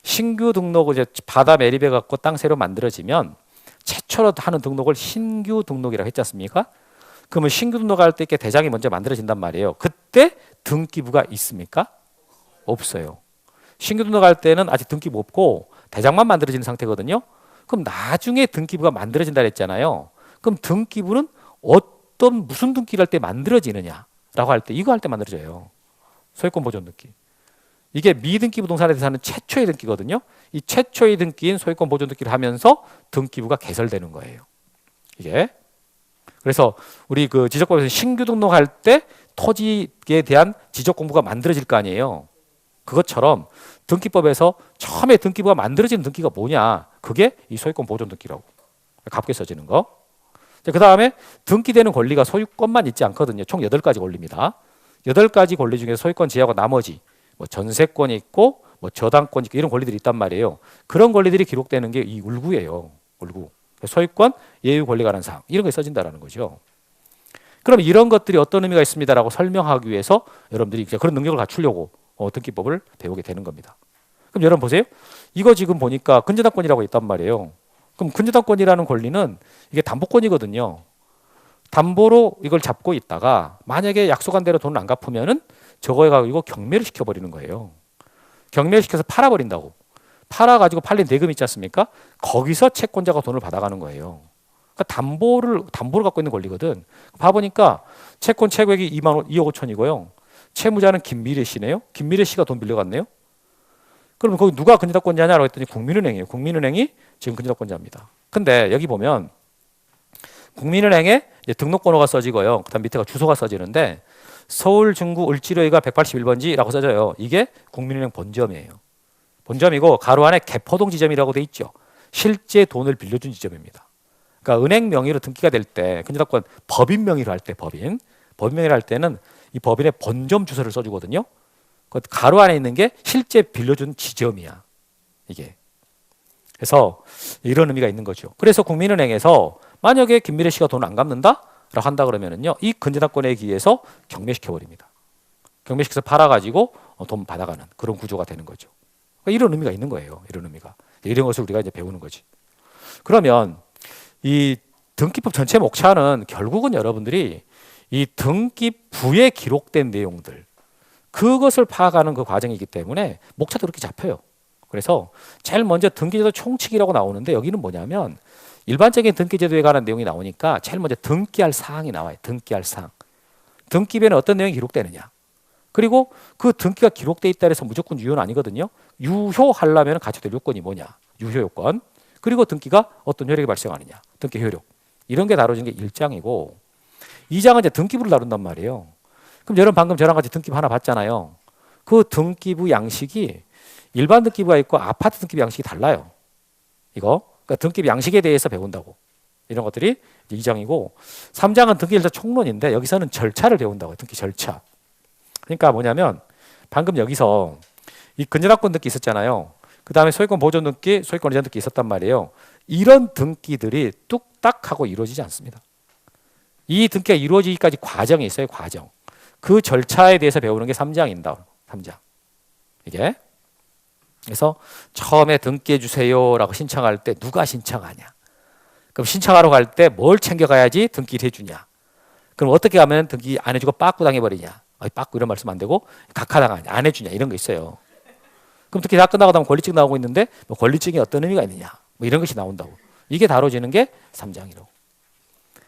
신규 등록을 이제 받아 매립해 갖고 땅 새로 만들어지면 최초로 하는 등록을 신규 등록이라고 했지 않습니까? 그러면 신규 등록할 때 이렇게 대장이 먼저 만들어진단 말이에요. 그때 등기부가 있습니까? 없어요. 신규 등록할 때는 아직 등기부 없고 대장만 만들어지는 상태거든요. 그럼 나중에 등기부가 만들어진다 그랬잖아요. 그럼 등기부는 무슨 등기를 할 때 만들어지느냐라고 할 때 이거 할 때 만들어져요. 소유권 보존 등기. 이게 미등기 부동산에 대해서 하는 최초의 등기거든요. 이 최초의 등기인 소유권 보존 등기를 하면서 등기부가 개설되는 거예요. 이게. 그래서 우리 그 지적법에서 신규 등록할 때 토지에 대한 지적 공부가 만들어질 거 아니에요. 그것처럼 등기법에서 처음에 등기부가 만들어지는 등기가 뭐냐? 그게 이 소유권 보존 등기라고. 갑구에 써지는 거. 그 다음에 등기되는 권리가 소유권만 있지 않거든요. 총 8가지 권리입니다. 8가지 권리 중에 소유권 제외하고 나머지 뭐 전세권이 있고 뭐 저당권이 있고 이런 권리들이 있단 말이에요. 그런 권리들이 기록되는 게 이 을구예요. 을구. 소유권, 예유 권리에 관한 사항 이런 게 써진다라는 거죠. 그럼 이런 것들이 어떤 의미가 있습니다라고 설명하기 위해서 여러분들이 그런 능력을 갖추려고 등기법을 배우게 되는 겁니다. 그럼 여러분 보세요. 이거 지금 보니까 근저당권이라고 있단 말이에요. 그럼 근저당권이라는 권리는 이게 담보권이거든요. 담보로 이걸 잡고 있다가 만약에 약속한 대로 돈을 안 갚으면은 저거에 가지고 경매를 시켜버리는 거예요. 경매를 시켜서 팔아버린다고. 팔아가지고 팔린 대금 있지 않습니까? 거기서 채권자가 돈을 받아가는 거예요. 그러니까 담보를 갖고 있는 권리거든. 봐보니까 채권 최고액이 2억 5천이고요. 채무자는 김미래 씨네요. 김미래 씨가 돈 빌려갔네요. 그러면 거기 누가 근저당권자냐라고 했더니 국민은행이에요. 국민은행이 지금 근저당권자입니다. 근데 여기 보면 국민은행에 이제 등록번호가 써지고요. 그다음 밑에가 주소가 써지는데 서울 중구 을지로이가 181번지라고 써져요. 이게 국민은행 본점이에요. 본점이고 가로 안에 개포동 지점이라고 돼 있죠. 실제 돈을 빌려준 지점입니다. 그러니까 은행 명의로 등기가 될 때 근저당권 법인 명의로 할 때 법인 명의로 할 때는 이 법인의 본점 주소를 써주거든요. 그 가로 안에 있는 게 실제 빌려준 지점이야. 이게. 그래서 이런 의미가 있는 거죠. 그래서 국민은행에서 만약에 김미래 씨가 돈을 안 갚는다라고 한다 그러면은요, 이 근저당권에 의해서 경매시켜 버립니다. 경매시켜서 팔아가지고 돈 받아가는 그런 구조가 되는 거죠. 그러니까 이런 의미가 있는 거예요. 이런 의미가. 이런 것을 우리가 이제 배우는 거지. 그러면 이 등기법 전체 목차는 결국은 여러분들이 이 등기부에 기록된 내용들 그것을 파악하는 그 과정이기 때문에 목차도 그렇게 잡혀요. 그래서 제일 먼저 등기제도 총칙이라고 나오는데 여기는 뭐냐면 일반적인 등기 제도에 관한 내용이 나오니까 제일 먼저 등기할 사항이 나와요. 등기할 사항. 등기부에는 어떤 내용이 기록되느냐. 그리고 그 등기가 기록돼 있다 해서 무조건 유효는 아니거든요. 유효하려면 갖춰야 될 요건이 뭐냐. 유효 요건. 그리고 등기가 어떤 효력이 발생하느냐. 등기 효력. 이런 게 다뤄진 게 1장이고 2장은 이제 등기부를 다룬단 말이에요. 그럼 여러분 방금 저랑 같이 등기부 하나 봤잖아요. 그 등기부 양식이 일반 등기부가 있고 아파트 등기부 양식이 달라요. 이거. 그러니까 등기부 양식에 대해서 배운다고. 이런 것들이 2장이고 3장은 등기 절차 총론인데 여기서는 절차를 배운다고요. 등기 절차. 그러니까 뭐냐면 방금 여기서 이 근저당권 등기 있었잖아요. 그 다음에 소유권 보존 등기, 소유권 이전 등기 있었단 말이에요. 이런 등기들이 뚝딱 하고 이루어지지 않습니다. 이 등기가 이루어지기까지 과정이 있어요. 과정. 그 절차에 대해서 배우는 게 3장입니다. 3장. 이게. 그래서 처음에 등기해 주세요라고 신청할 때 누가 신청하냐. 그럼 신청하러 갈 때 뭘 챙겨가야지 등기를 해주냐. 그럼 어떻게 하면 등기 안 해주고 빠꾸 당해버리냐. 빠꾸 이런 말씀 안 되고 각하당하냐. 안 해주냐. 이런 거 있어요. 그럼 특히 다 끝나고 나면 권리증 나오고 있는데 뭐 권리증이 어떤 의미가 있느냐. 뭐 이런 것이 나온다고. 이게 다뤄지는 게 3장이라고.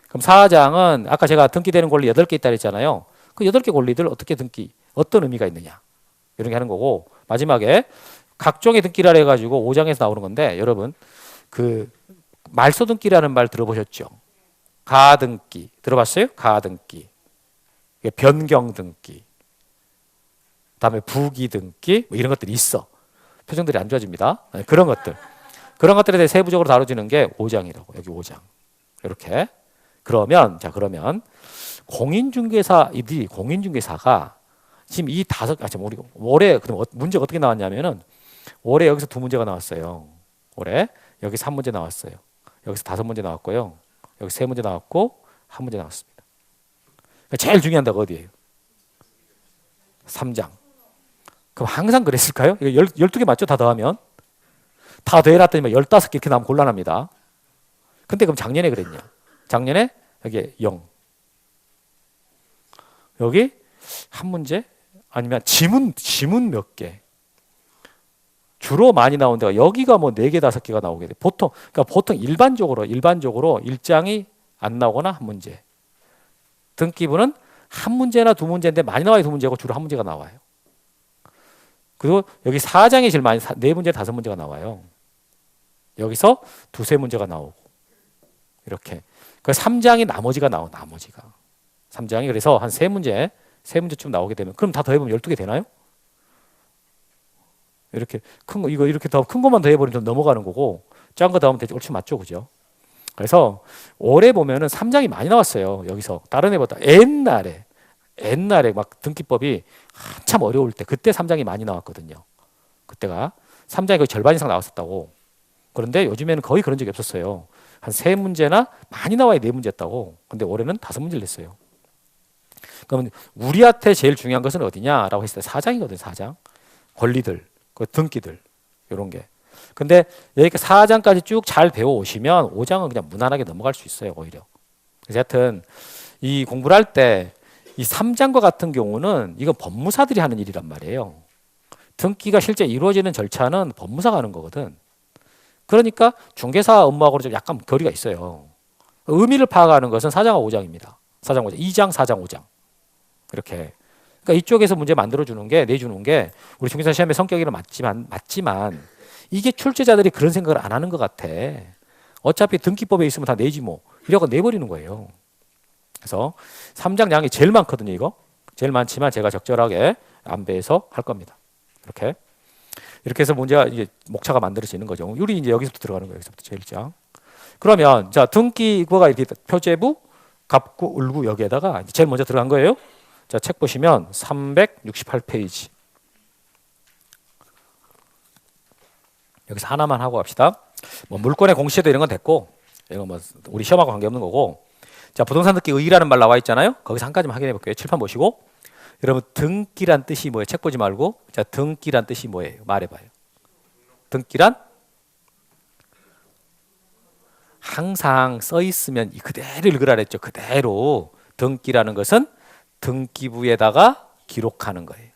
그럼 4장은 아까 제가 등기되는 권리 8개 있다 그랬잖아요. 그 8개 권리들 어떻게 등기, 어떤 의미가 있느냐. 이런 게 하는 거고 마지막에 각종의 등기라 해가지고 5장에서 나오는 건데 여러분 그 말소 등기라는 말 들어보셨죠? 가등기 들어봤어요? 가등기, 변경 등기, 그다음에 부기 등기 뭐 이런 것들이 있어. 표정들이 안 좋아집니다. 그런 것들에 대해 세부적으로 다뤄지는 게 5장이라고. 여기 5장 이렇게. 그러면 공인중개사가 지금 이 우리 올해 그럼 문제가 어떻게 나왔냐면은 올해 여기서 2문제가 나왔어요. 올해 여기서 1문제 나왔어요. 여기서 5문제 나왔고요. 여기 3문제 나왔고 1문제 나왔습니다. 제일 중요한 데가 어디예요? 3장. 그럼 항상 그랬을까요? 이거 12개 맞죠? 다 더하면. 다 더해놨더니 15개 이렇게 나오면 곤란합니다. 근데 그럼 작년에 그랬냐? 작년에 여기 0. 여기 한 문제 아니면 지문 몇 개. 주로 많이 나온 데가 여기가 뭐 4개, 5개가 나오게 돼. 보통 일반적으로 1장이 안 나오거나 한 문제. 등기부는 한 문제나 2문제인데 많이 나와야 2문제고 주로 한 문제가 나와요. 그리고 여기 4장이 제일 많이 4문제, 5문제가 나와요. 여기서 2-3문제가 나오고 이렇게. 그 3장이 나머지가 나와. 3장이 그래서 한 3문제쯤 나오게 되면 그럼 다 더해보면 12개 되나요? 이렇게 큰 거, 이렇게 더 큰 것만 더해버리면 넘어가는 거고 작은 거 더하면 되지. 옳지 맞죠, 그죠? 그래서 올해 보면은 3장이 많이 나왔어요. 여기서 다른 해보다 옛날에 막 등기법이 한참 어려울 때 그때 3장이 많이 나왔거든요. 그때가 3장이 거의 절반 이상 나왔었다고. 그런데 요즘에는 거의 그런 적이 없었어요. 한 3문제나 많이 나와야 4문제였다고. 근데 올해는 5문제를 냈어요. 그러면 우리한테 제일 중요한 것은 어디냐라고 했을 때 4장이거든요. 4장. 권리들, 그 등기들 이런 게. 근데 여기 4장까지 쭉 잘 배워오시면 5장은 그냥 무난하게 넘어갈 수 있어요. 오히려. 그래서 하여튼 이 공부를 할 때 이 3장과 같은 경우는 이건 법무사들이 하는 일이란 말이에요. 등기가 실제 이루어지는 절차는 법무사가 하는 거거든. 그러니까 중개사 업무하고는 좀 약간 거리가 있어요. 의미를 파악하는 것은 4장과 5장입니다. 4장, 5장, 2장, 4장, 5장 이렇게. 그러니까 이쪽에서 문제 만들어주는 게 내주는 게 우리 중개사 시험의 성격이랑 맞지만 이게 출제자들이 그런 생각을 안 하는 것 같아. 어차피 등기법에 있으면 다 내지 뭐 이러고 내버리는 거예요. 그래서 3장 양이 제일 많거든요. 이거 제일 많지만 제가 적절하게 안배해서 할 겁니다. 이렇게 해서 문제가 이제 목차가 만들어지는 거죠. 우리 이제 여기서부터 들어가는 거예요. 여기서부터 제일 장. 그러면 자 등기부가 이렇게 표제부, 갑구, 을구 여기에다가 제일 먼저 들어간 거예요. 자, 책 보시면 368페이지. 여기서 하나만 하고 갑시다. 뭐 물권의 공시에도 이런 건 됐고, 이건 뭐 우리 시험하고 관계없는 거고. 자, 부동산 등기 의의라는 말 나와 있잖아요. 거기서 한 가지만 확인해 볼게요. 칠판 보시고. 여러분 등기란 뜻이 뭐예요? 책 보지 말고. 자, 등기란 뜻이 뭐예요? 말해봐요. 등기란 항상 써 있으면 그대로 읽으라 그랬죠. 그대로. 등기라는 것은 등기부에다가 기록하는 거예요.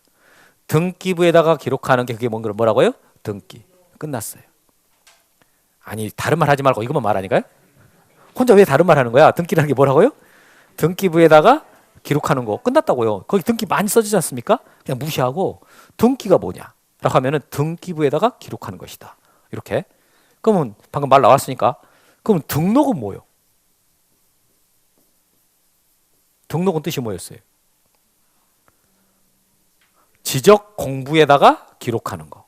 등기부에다가 기록하는 게 그게 뭐라고요? 등기. 끝났어요. 아니 다른 말 하지 말고 이것만 말하니까요. 혼자 왜 다른 말 하는 거야? 등기라는 게 뭐라고요? 등기부에다가 기록하는 거 끝났다고요. 거기 등기 많이 써지지 않습니까? 그냥 무시하고 등기가 뭐냐? 라고 하면은 등기부에다가 기록하는 것이다. 이렇게. 그러면 방금 말 나왔으니까 그럼 등록은 뭐예요? 등록은 뜻이 뭐였어요? 지적 공부에다가 기록하는 거.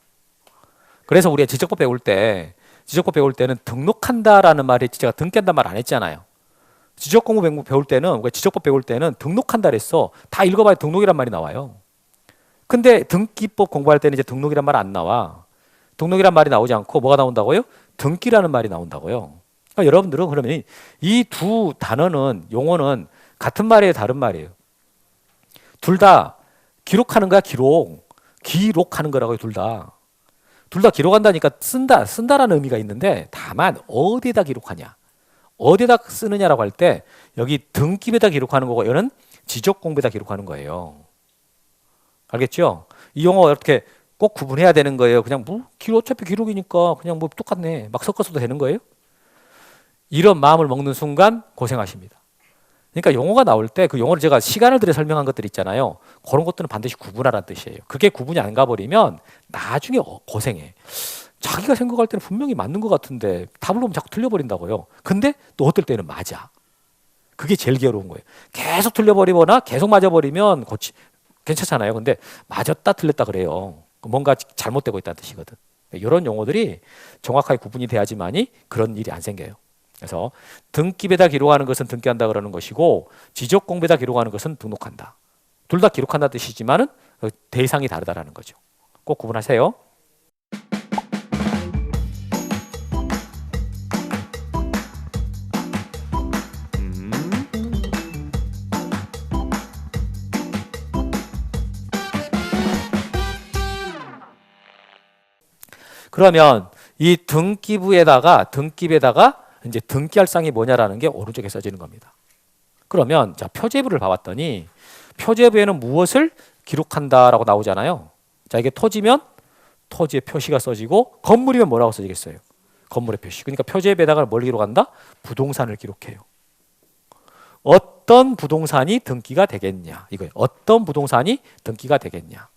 그래서 우리가 지적법 배울 때는 등록한다라는 말이 제가 등기한다는 말 안 했잖아요. 지적 공부 배울 때는 우리가 지적법 배울 때는 등록한다 그랬어. 다 읽어봐야 등록이란 말이 나와요. 근데 등기법 공부할 때는 이제 등록이란 말 안 나와. 등록이란 말이 나오지 않고 뭐가 나온다고요? 등기라는 말이 나온다고요. 그러니까 여러분들은 그러면 이 두 단어는 용어는 같은 말이에요, 다른 말이에요? 둘 다 기록하는 거야, 기록하는 거라고요, 둘 다. 둘 다 기록한다니까 쓴다라는 의미가 있는데 다만 어디에다 기록하냐, 어디에다 쓰느냐라고 할 때 여기 등기부에다 기록하는 거고 이거는 지적 공부에다 기록하는 거예요. 알겠죠? 이 용어 이렇게 꼭 구분해야 되는 거예요. 그냥 뭐 어차피 기록이니까 그냥 뭐 똑같네 막 섞어서도 되는 거예요. 이런 마음을 먹는 순간 고생하십니다. 그러니까 용어가 나올 때 그 용어를 제가 시간을 들여 설명한 것들 있잖아요. 그런 것들은 반드시 구분하라는 뜻이에요. 그게 구분이 안 가버리면 나중에 고생해. 자기가 생각할 때는 분명히 맞는 것 같은데 답을 보면 자꾸 틀려버린다고요. 근데 또 어떨 때는 맞아. 그게 제일 괴로운 거예요. 계속 틀려버리거나 계속 맞아버리면 괜찮잖아요. 근데 맞았다 틀렸다 그래요. 뭔가 잘못되고 있다는 뜻이거든. 이런 용어들이 정확하게 구분이 돼야지만이 그런 일이 안 생겨요. 그래서 등기부에다 기록하는 것은 등기한다 그러는 것이고 지적 공부에다 기록하는 것은 등록한다. 둘 다 기록한다 뜻이지만은 대상이 다르다라는 거죠. 꼭 구분하세요. 그러면 이 등기부에다가 이제 등기할 사항이 뭐냐라는 게 오른쪽에 써지는 겁니다. 그러면 자, 표제부를 봐봤더니 표제부에는 무엇을 기록한다라고 나오잖아요. 자, 이게 토지면 토지의 표시가 써지고 건물이면 뭐라고 써지겠어요? 건물의 표시. 그러니까 표제부에다가 뭘 기록한다? 부동산을 기록해요. 어떤 부동산이 등기가 되겠냐 이거예요. 어떤 부동산이 등기가 되겠냐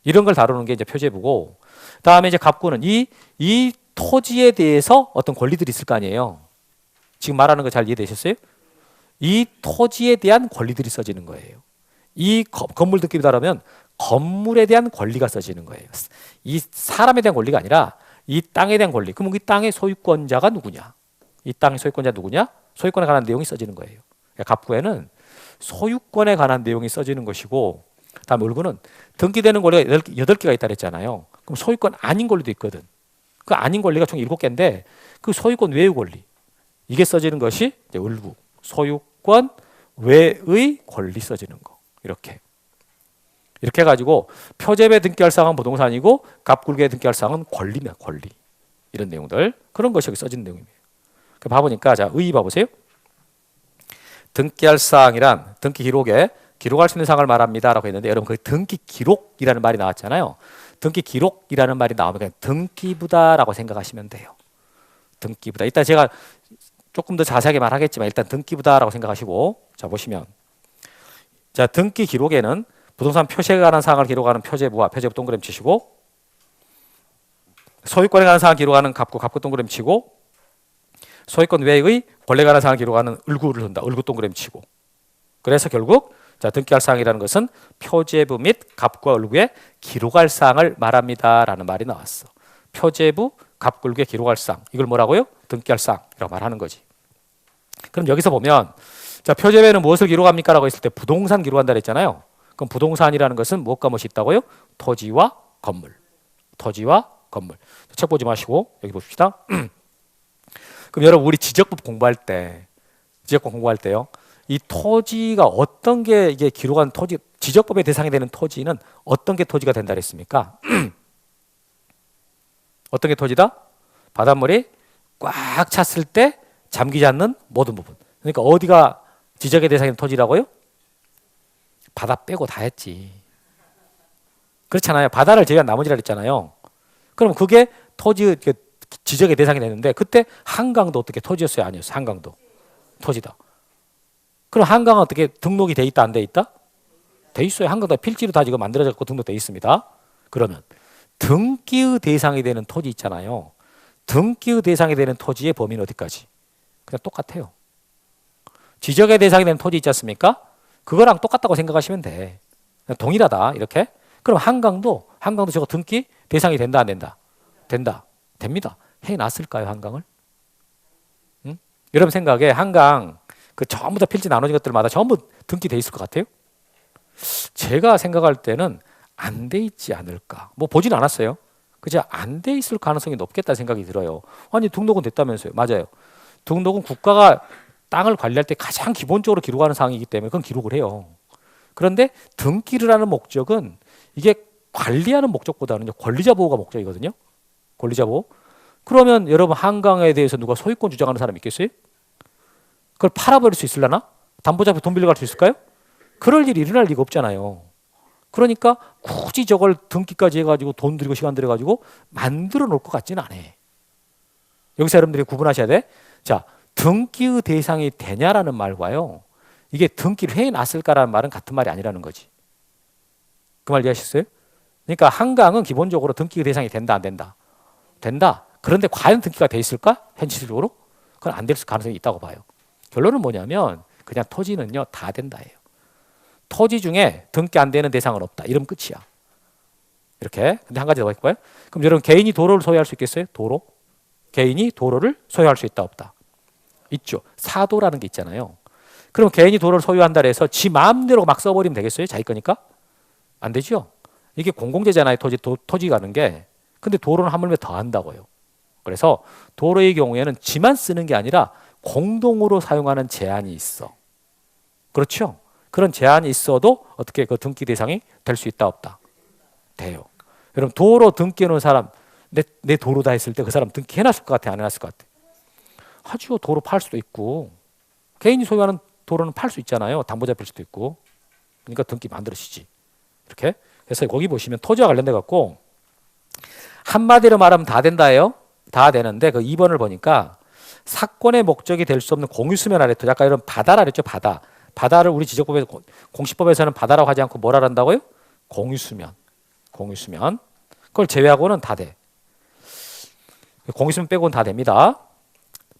이런 걸 다루는 게 이제 표제부고, 다음에 이제 갑구는 이 토지에 대해서 어떤 권리들이 있을 거 아니에요. 지금 말하는 거 잘 이해되셨어요? 이 토지에 대한 권리들이 써지는 거예요. 이 건물 등기부다라면 건물에 대한 권리가 써지는 거예요. 이 사람에 대한 권리가 아니라 이 땅에 대한 권리. 그럼 이 땅의 소유권자가 누구냐? 이 땅의 소유권자 누구냐? 소유권에 관한 내용이 써지는 거예요. 그러니까 갑구에는 소유권에 관한 내용이 써지는 것이고, 다음 을구는 등기되는 권리가 8개가 있다 그랬잖아요. 그럼 소유권 아닌 권리도 있거든. 그 아닌 권리가 총 7개인데 그 소유권 외의 권리 이게 써지는 것이 이제 을구. 소유권 외의 권리 써지는 거. 이렇게 해가지고 표제부에 등기할 사항은 부동산이고 갑굴계에 등기할 사항은 권리입니다. 권리. 이런 내용들. 그런 것이 여기 써지는 내용입니다. 봐보니까 자, 의 봐보세요. 등기할 사항이란 등기 기록에 기록할 수 있는 사항을 말합니다라고 했는데 여러분 그 등기 기록이라는 말이 나왔잖아요. 등기 기록이라는 말이 나오면 그냥 등기부다라고 생각하시면 돼요. 등기부다. 이따 제가 조금 더 자세하게 말하겠지만 일단 등기부다라고 생각하시고, 자 보시면 자 등기 기록에는 부동산 표시에 관한 사항을 기록하는 표제부와 표제부 동그라미 치시고, 소유권에 관한 사항을 기록하는 갑구 동그라미 치고, 소유권 외의 권리에 관한 사항을 기록하는 을구를 한다. 을구 동그라미 치고. 그래서 결국 자 등기할 사항이라는 것은 표제부 및 갑구와 을구에 기록할 사항을 말합니다라는 말이 나왔어. 표제부, 갑구, 을구에 기록할 사항. 이걸 뭐라고요? 등기할 사항이라고 말하는 거지. 그럼 여기서 보면 자 표제부에는 무엇을 기록합니까? 라고 했을 때 부동산 기록한다 그랬잖아요. 그럼 부동산이라는 것은 무엇과 무엇이 있다고요? 토지와 건물. 토지와 건물. 책 보지 마시고 여기 봅시다. 그럼 여러분 우리 지적법 공부할 때요. 이 토지가 어떤 게 이게 기록한 토지, 지적법의 대상이 되는 토지는 어떤 게 토지가 된다 그랬습니까? 어떤 게 토지다? 바닷물이 꽉 찼을 때 잠기지 않는 모든 부분. 그러니까 어디가 지적의 대상이 되는 토지라고요? 바다 빼고 다 했지. 그렇잖아요. 바다를 제외한 나머지라 그랬잖아요. 그럼 그게 토지 지적의 대상이 되는데 그때 한강도 어떻게 토지였어요? 아니었어요? 한강도. 토지다. 그럼 한강은 어떻게 등록이 돼 있다 안 돼 있다? 돼 있어요. 한강도 필지로 다 지금 만들어졌고 등록돼 있습니다. 그러면 등기의 대상이 되는 토지 있잖아요. 등기의 대상이 되는 토지의 범위는 어디까지? 그냥 똑같아요. 지적의 대상이 되는 토지 있지 않습니까? 그거랑 똑같다고 생각하시면 돼. 그냥 동일하다 이렇게. 그럼 한강도 저거 등기 대상이 된다 안 된다? 된다. 됩니다. 해놨을까요 한강을? 응? 여러분 생각에 한강 그 전부 다 필지 나눠진 것들마다 전부 등기돼 있을 것 같아요? 제가 생각할 때는 안 돼 있지 않을까. 뭐 보진 않았어요. 그죠? 안 돼 있을 가능성이 높겠다 생각이 들어요. 아니 등록은 됐다면서요. 맞아요. 등록은 국가가 땅을 관리할 때 가장 기본적으로 기록하는 사항이기 때문에 그건 기록을 해요. 그런데 등기를 하는 목적은 이게 관리하는 목적보다는 권리자 보호가 목적이거든요. 권리자 보호. 그러면 여러분 한강에 대해서 누가 소유권 주장하는 사람 있겠어요? 그걸 팔아버릴 수 있으려나? 담보 잡혀 돈 빌려갈 수 있을까요? 그럴 일이 일어날 리가 없잖아요. 그러니까 굳이 저걸 등기까지 해가지고 돈 들이고 시간 들여가지고 만들어 놓을 것 같지는 않아. 여기서 여러분들이 구분하셔야 돼. 자, 등기의 대상이 되냐라는 말과요. 이게 등기를 해놨을까라는 말은 같은 말이 아니라는 거지. 그 말 이해하셨어요? 그러니까 한강은 기본적으로 등기의 대상이 된다 안 된다? 된다. 그런데 과연 등기가 돼 있을까? 현실적으로? 그건 안 될 가능성이 있다고 봐요. 결론은 뭐냐면 그냥 토지는요 다 된다예요. 토지 중에 등기 안 되는 대상은 없다. 이러면 끝이야. 이렇게. 근데 한 가지 더 있고요. 그럼 여러분 개인이 도로를 소유할 수 있겠어요? 도로? 개인이 도로를 소유할 수 있다 없다? 있죠. 사도라는 게 있잖아요. 그럼 개인이 도로를 소유한다 해서 지 마음대로 막 써버리면 되겠어요? 자기 거니까? 안 되죠. 이게 공공재잖아요. 토지 가는 게. 근데 도로는 하물며 더 한다고요. 그래서 도로의 경우에는 지만 쓰는 게 아니라 공동으로 사용하는 제한이 있어. 그렇죠? 그런 제한이 있어도 어떻게 그 등기 대상이 될 수 있다 없다? 돼요. 여러분 도로 등기해 놓은 사람 내 도로다 했을 때 그 사람 등기해 놨을 것 같아 안 해놨을 것 같아? 하죠. 도로 팔 수도 있고 개인이 소유하는 도로는 팔 수 있잖아요. 담보 잡힐 수도 있고. 그러니까 등기 만들어지지. 이렇게. 그래서 거기 보시면 토지와 관련돼 갖고 한마디로 말하면 다 된다예요. 다 되는데 그 2번을 보니까 사건의 목적이 될 수 없는 공유수면 아래 토지. 아까 이런 바다라 그랬죠. 바다를 우리 지적법에서 공시법에서는 바다라고 하지 않고 뭐라 한다고요? 공유수면. 그걸 제외하고는 다 돼. 공유수면 빼고는 다 됩니다.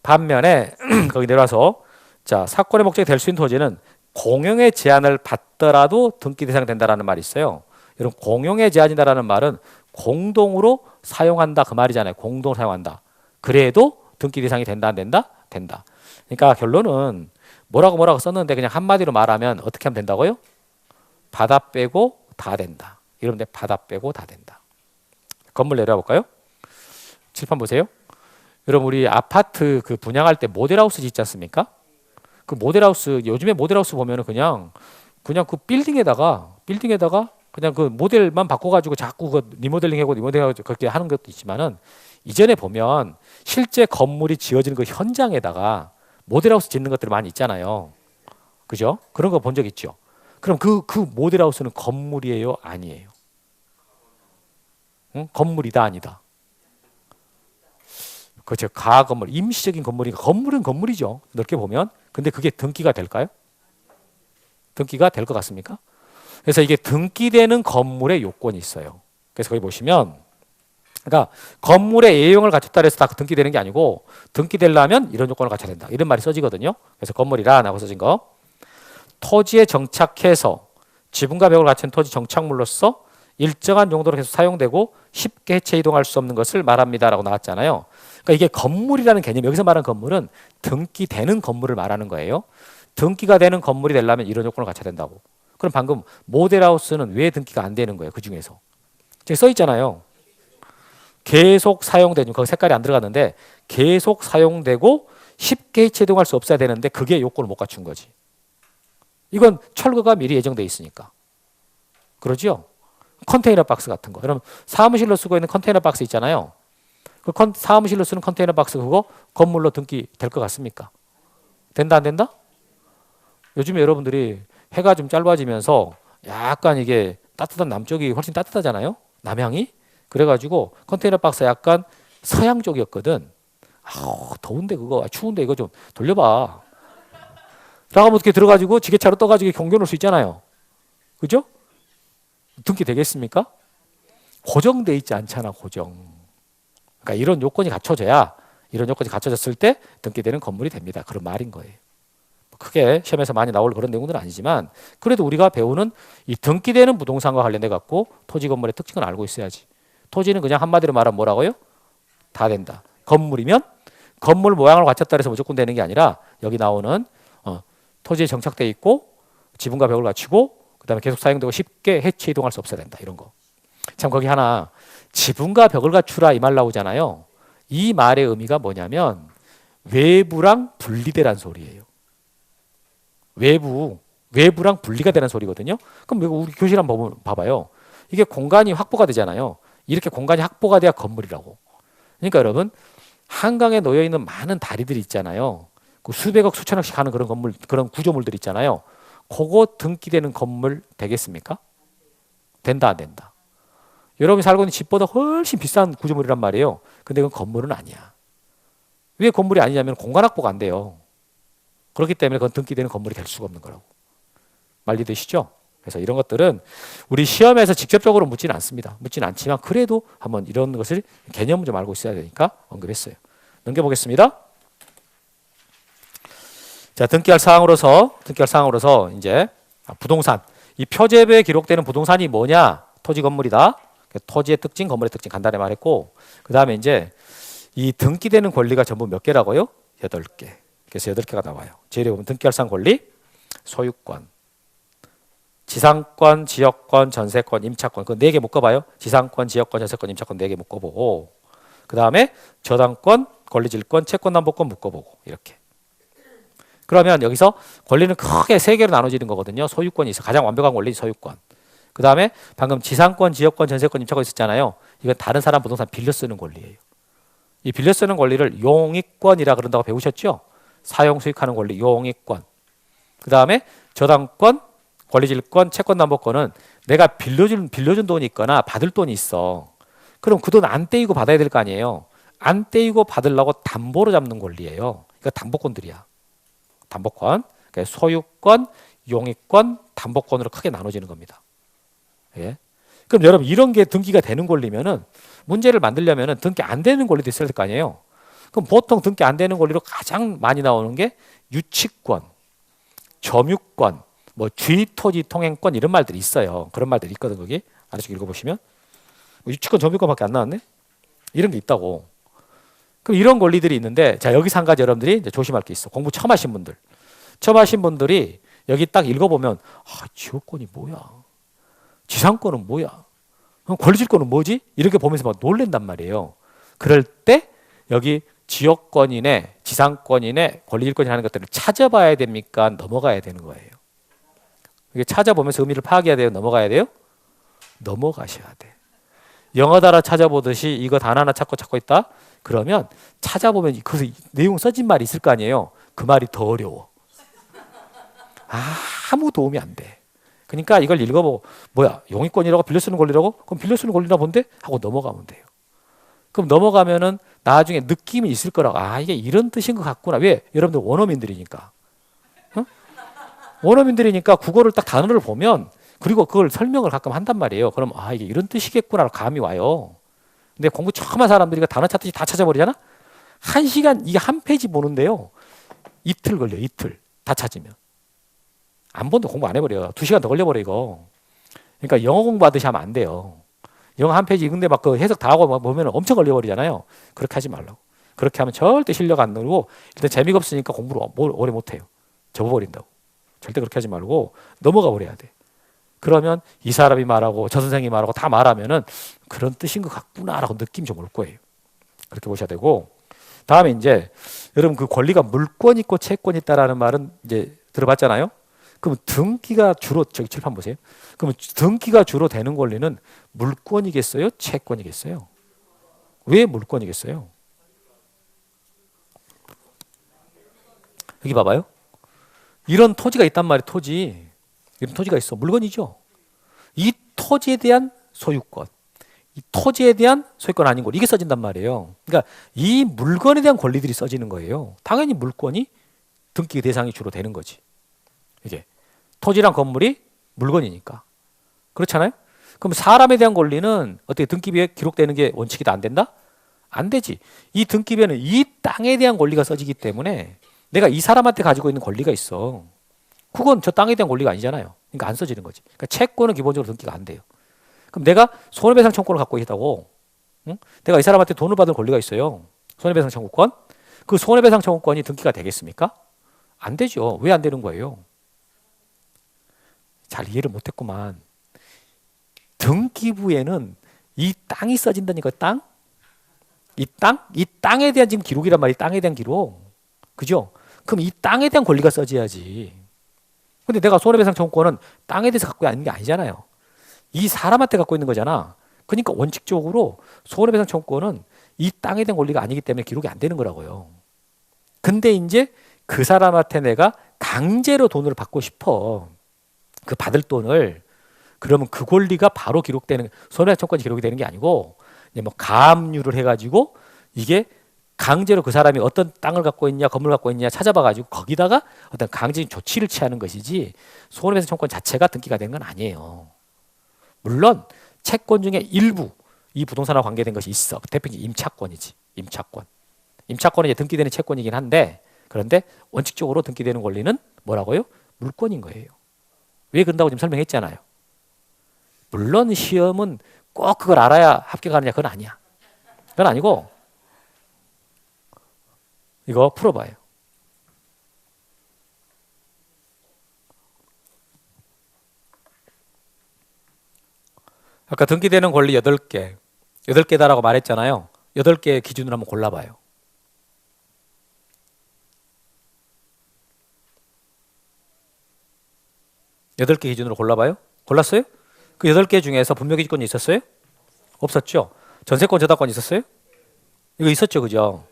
반면에 거기 내려와서 자 사건의 목적이 될 수 있는 토지는 공용의 제한을 받더라도 등기 대상이 된다라는 말이 있어요. 여러분 공용의 제한이다라는 말은 공동으로 사용한다 그 말이잖아요. 공동 사용한다. 그래도 등기 대상이 된다 안 된다? 된다. 그러니까 결론은 뭐라고 썼는데 그냥 한마디로 말하면 어떻게 하면 된다고요? 바다 빼고 다 된다. 이러면 돼. 바다 빼고 다 된다. 건물 내려와 볼까요? 칠판 보세요. 여러분 우리 아파트 그 분양할 때 모델하우스 짓지 않습니까? 그 모델하우스 요즘에 모델하우스 보면은 그냥 그 빌딩에다가 그냥 그 모델만 바꿔가지고 자꾸 그 리모델링하고 그렇게 하는 것도 있지만은 이전에 보면 실제 건물이 지어지는 그 현장에다가 모델하우스 짓는 것들이 많이 있잖아요. 그죠? 그런 거 본 적 있죠? 그럼 그 모델하우스는 건물이에요? 아니에요? 응? 건물이다 아니다? 그렇죠. 가건물, 임시적인 건물이니까 건물은 건물이죠. 넓게 보면. 근데 그게 등기가 될까요? 등기가 될 것 같습니까? 그래서 이게 등기되는 건물의 요건이 있어요. 그래서 거기 보시면 그러니까 건물의 A형을 갖췄다 해서 다 등기되는 게 아니고 등기되려면 이런 요건을 갖춰야 된다. 이런 말이 써지거든요. 그래서 건물이라 라고 써진 거. 토지에 정착해서 지붕과 벽을 갖춘 토지 정착물로서 일정한 용도로 계속 사용되고 쉽게 해체 이동할 수 없는 것을 말합니다라고 나왔잖아요. 그러니까 이게 건물이라는 개념, 여기서 말하는 건물은 등기되는 건물을 말하는 거예요. 등기가 되는 건물이 되려면 이런 요건을 갖춰야 된다고. 그럼 방금 모델하우스는 왜 등기가 안 되는 거예요? 그 중에서. 지금 써 있잖아요. 계속 사용되는, 거기 색깔이 안 들어갔는데 계속 사용되고 쉽게 해체 이동할 수 없어야 되는데 그게 요건을 못 갖춘 거지. 이건 철거가 미리 예정돼 있으니까. 그러죠? 컨테이너 박스 같은 거. 여러분 사무실로 쓰고 있는 컨테이너 박스 있잖아요. 그 사무실로 쓰는 컨테이너 박스 그거 건물로 등기 될 것 같습니까? 된다 안 된다? 요즘에 여러분들이 해가 좀 짧아지면서 약간 이게 따뜻한 남쪽이 훨씬 따뜻하잖아요. 남향이. 그래가지고 컨테이너 박스 약간 서양 쪽이었거든. 더운데 그거 추운데 이거 좀 돌려봐. 하면 어떻게 들어가지고 지게차로 떠가지고 경겨놓을 수 있잖아요. 그죠? 등기 되겠습니까? 고정돼 있지 않잖아, 고정. 그러니까 이런 요건이 갖춰졌을 때 등기되는 건물이 됩니다. 그런 말인 거예요. 크게 시험에서 많이 나올 그런 내용들은 아니지만 그래도 우리가 배우는 이 등기되는 부동산과 관련돼 갖고 토지 건물의 특징을 알고 있어야지. 토지는 그냥 한마디로 말하면 뭐라고요? 다 된다. 건물이면 건물 모양을 갖췄다 해서 무조건 되는 게 아니라 여기 나오는 토지에 정착돼 있고 지붕과 벽을 갖추고 그다음에 계속 사용되고 쉽게 해체 이동할 수 없어야 된다. 이런 거. 참 거기 하나 지붕과 벽을 갖추라 이 말 나오잖아요. 이 말의 의미가 뭐냐면 외부랑 분리되란 소리예요. 외부랑 분리가 되는 소리거든요. 그럼 우리 교실 한번 봐봐요. 이게 공간이 확보가 되잖아요. 이렇게 공간이 확보가 돼야 건물이라고. 그러니까 여러분 한강에 놓여 있는 많은 다리들이 있잖아요. 그 수백억 수천억씩 하는 그런 건물, 그런 구조물들 있잖아요. 그거 등기되는 건물 되겠습니까? 된다 안 된다? 여러분이 살고 있는 집보다 훨씬 비싼 구조물이란 말이에요. 근데 그건 건물은 아니야. 왜 건물이 아니냐면 공간 확보가 안 돼요. 그렇기 때문에 그건 등기되는 건물이 될 수가 없는 거라고. 말 이해되시죠? 그래서 이런 것들은 우리 시험에서 직접적으로 묻지는 않습니다. 묻지는 않지만 그래도 한번 이런 것을 개념을 좀 알고 있어야 되니까 언급했어요. 넘겨보겠습니다. 자, 등기할 사항으로서 이제 부동산. 이 표제부에 기록되는 부동산이 뭐냐? 토지 건물이다. 토지의 특징, 건물의 특징 간단히 말했고 그 다음에 이제 이 등기되는 권리가 전부 몇 개라고요? 8개. 그래서 8개가 나와요. 제일 보면 등기할 사항 권리, 소유권, 지상권, 지역권, 전세권, 임차권. 그 4개 묶어봐요. 지상권, 지역권, 전세권, 임차권 4개 묶어보고 그 다음에 저당권, 권리질권, 채권담보권 묶어보고 이렇게. 그러면 여기서 권리는 크게 3개로 나눠지는 거거든요. 소유권이 있어. 가장 완벽한 권리 소유권. 그 다음에 방금 지상권, 지역권, 전세권, 임차권 있었잖아요. 이건 다른 사람 부동산 빌려 쓰는 권리예요. 이 빌려 쓰는 권리를 용익권이라 그런다고 배우셨죠? 사용 수익하는 권리, 용익권. 그 다음에 저당권, 권리질권, 채권담보권은 내가 빌려준 돈이 있거나 받을 돈이 있어. 그럼 그 돈 안 떼이고 받아야 될 거 아니에요. 안 떼이고 받으려고 담보로 잡는 권리예요. 이거 담보권들이야. 담보권, 그러니까 소유권, 용익권, 담보권으로 크게 나눠지는 겁니다. 예. 그럼 여러분 이런 게 등기가 되는 권리면은 문제를 만들려면은 등기 안 되는 권리도 있어야 될 거 아니에요. 그럼 보통 등기 안 되는 권리로 가장 많이 나오는 게 유치권, 점유권, 뭐 주의토지 통행권 이런 말들이 있어요. 그런 말들이 있거든 거기. 하나씩 읽어보시면 유치권, 점유권밖에 안 나왔네. 이런 게 있다고. 그럼 이런 권리들이 있는데 자 여기서 한 가지 여러분들이 이제 조심할 게 있어. 공부 처음 하신 분들이 여기 딱 읽어보면 지역권이 뭐야? 지상권은 뭐야? 권리질권은 뭐지? 이렇게 보면서 막 놀랜단 말이에요. 그럴 때 여기 지역권이네, 지상권이네, 권리질권이 하는 것들을 찾아봐야 됩니까? 넘어가야 되는 거예요. 이게 찾아보면서 의미를 파악해야 돼요? 넘어가야 돼요? 넘어가셔야 돼. 영어 단어 찾아보듯이 이거 단어 하나 찾고 있다? 그러면 찾아보면 그 내용 써진 말이 있을 거 아니에요. 그 말이 더 어려워. 아무 도움이 안 돼. 그러니까 이걸 읽어보고 뭐야 용익권이라고 빌려 쓰는 권리라고? 그럼 빌려 쓰는 권리나 본데? 하고 넘어가면 돼요. 그럼 넘어가면은 나중에 느낌이 있을 거라고. 이게 이런 뜻인 것 같구나. 왜? 여러분들 원어민들이니까. 원어민들이니까 국어를 딱 단어를 보면 그리고 그걸 설명을 가끔 한단 말이에요. 그럼 이게 이런 뜻이겠구나 감이 와요. 근데 공부 처음 한 사람들이 단어 찾듯이 다 찾아버리잖아? 1시간 이게 한 페이지 보는데요. 이틀 걸려 이틀. 다 찾으면. 안 본다 공부 안 해버려. 2시간 더 걸려버려 이거. 그러니까 영어 공부하듯이 하면 안 돼요. 영어 한 페이지 읽는데 막 그 해석 다 하고 보면 엄청 걸려버리잖아요. 그렇게 하지 말라고. 그렇게 하면 절대 실력 안 늘고 일단 재미가 없으니까 공부를 오래 못해요. 접어버린다고. 절대 그렇게 하지 말고 넘어가 버려야 돼. 그러면 이 사람이 말하고 저 선생님이 말하고 다 말하면은 그런 뜻인 것 같구나라고 느낌이 좀 올 거예요. 그렇게 보셔야 되고 다음에 이제 여러분 그 권리가 물권 있고 채권 있다라는 말은 이제 들어봤잖아요. 그럼 등기가 주로 저기 칠판 보세요. 그럼 등기가 주로 되는 권리는 물권이겠어요? 채권이겠어요? 왜 물권이겠어요? 여기 봐봐요. 이런 토지가 있단 말이에요. 토지. 이런 토지가 있어. 물건이죠. 이 토지에 대한 소유권. 이 토지에 대한 소유권 아닌 권. 이게 써진단 말이에요. 그러니까 이 물건에 대한 권리들이 써지는 거예요. 당연히 물권이 등기 대상이 주로 되는 거지. 이게 토지랑 건물이 물건이니까. 그렇잖아요? 그럼 사람에 대한 권리는 어떻게 등기부에 기록되는 게 원칙이 안 된다? 안 되지. 이 등기부에는 이 땅에 대한 권리가 써지기 때문에 내가 이 사람한테 가지고 있는 권리가 있어. 그건 저 땅에 대한 권리가 아니잖아요. 그러니까 안 써지는 거지. 그러니까 채권은 기본적으로 등기가 안 돼요. 그럼 내가 손해배상 청구권을 갖고 있다고, 응? 내가 이 사람한테 돈을 받을 권리가 있어요. 손해배상 청구권. 그 손해배상 청구권이 등기가 되겠습니까? 안 되죠. 왜 안 되는 거예요? 잘 이해를 못했구만. 등기부에는 이 땅이 써진다니까. 땅? 이 땅? 이 땅에 대한 지금 기록이란 말이 땅에 대한 기록. 그죠? 그럼 이 땅에 대한 권리가 써져야지. 근데 내가 손해배상 청구권은 땅에 대해서 갖고 있는 게 아니잖아요. 이 사람한테 갖고 있는 거잖아. 그러니까 원칙적으로 손해배상 청구권은 이 땅에 대한 권리가 아니기 때문에 기록이 안 되는 거라고요. 근데 이제 그 사람한테 내가 강제로 돈을 받고 싶어. 그 받을 돈을. 그러면 그 권리가 바로 기록되는, 손해배상 청구권이 기록이 되는 게 아니고 이제 뭐 가압류를 해가지고 이게 강제로 그 사람이 어떤 땅을 갖고 있냐, 건물을 갖고 있냐 찾아봐가지고 거기다가 어떤 강제적인 조치를 취하는 것이지 손해배상 청구권 자체가 등기가 된 건 아니에요. 물론 채권 중에 일부 이 부동산과 관계된 것이 있어. 대표적인 임차권이지. 임차권. 임차권은 이제 등기되는 채권이긴 한데 그런데 원칙적으로 등기되는 권리는 뭐라고요? 물권인 거예요. 왜 그런다고 지금 설명했잖아요. 물론 시험은 꼭 그걸 알아야 합격하느냐 그건 아니야. 그건 아니고 이거 풀어봐요. 아까 등기되는 권리 8개. 8개다라고 말했잖아요. 8개 기준으로 한번 골라봐요. 여덟 개 기준으로 골라봐요. 골랐어요? 그 8개 중에서 분묘기지권이 있었어요? 없었죠? 전세권, 저당권 있었어요? 이거 있었죠, 그죠?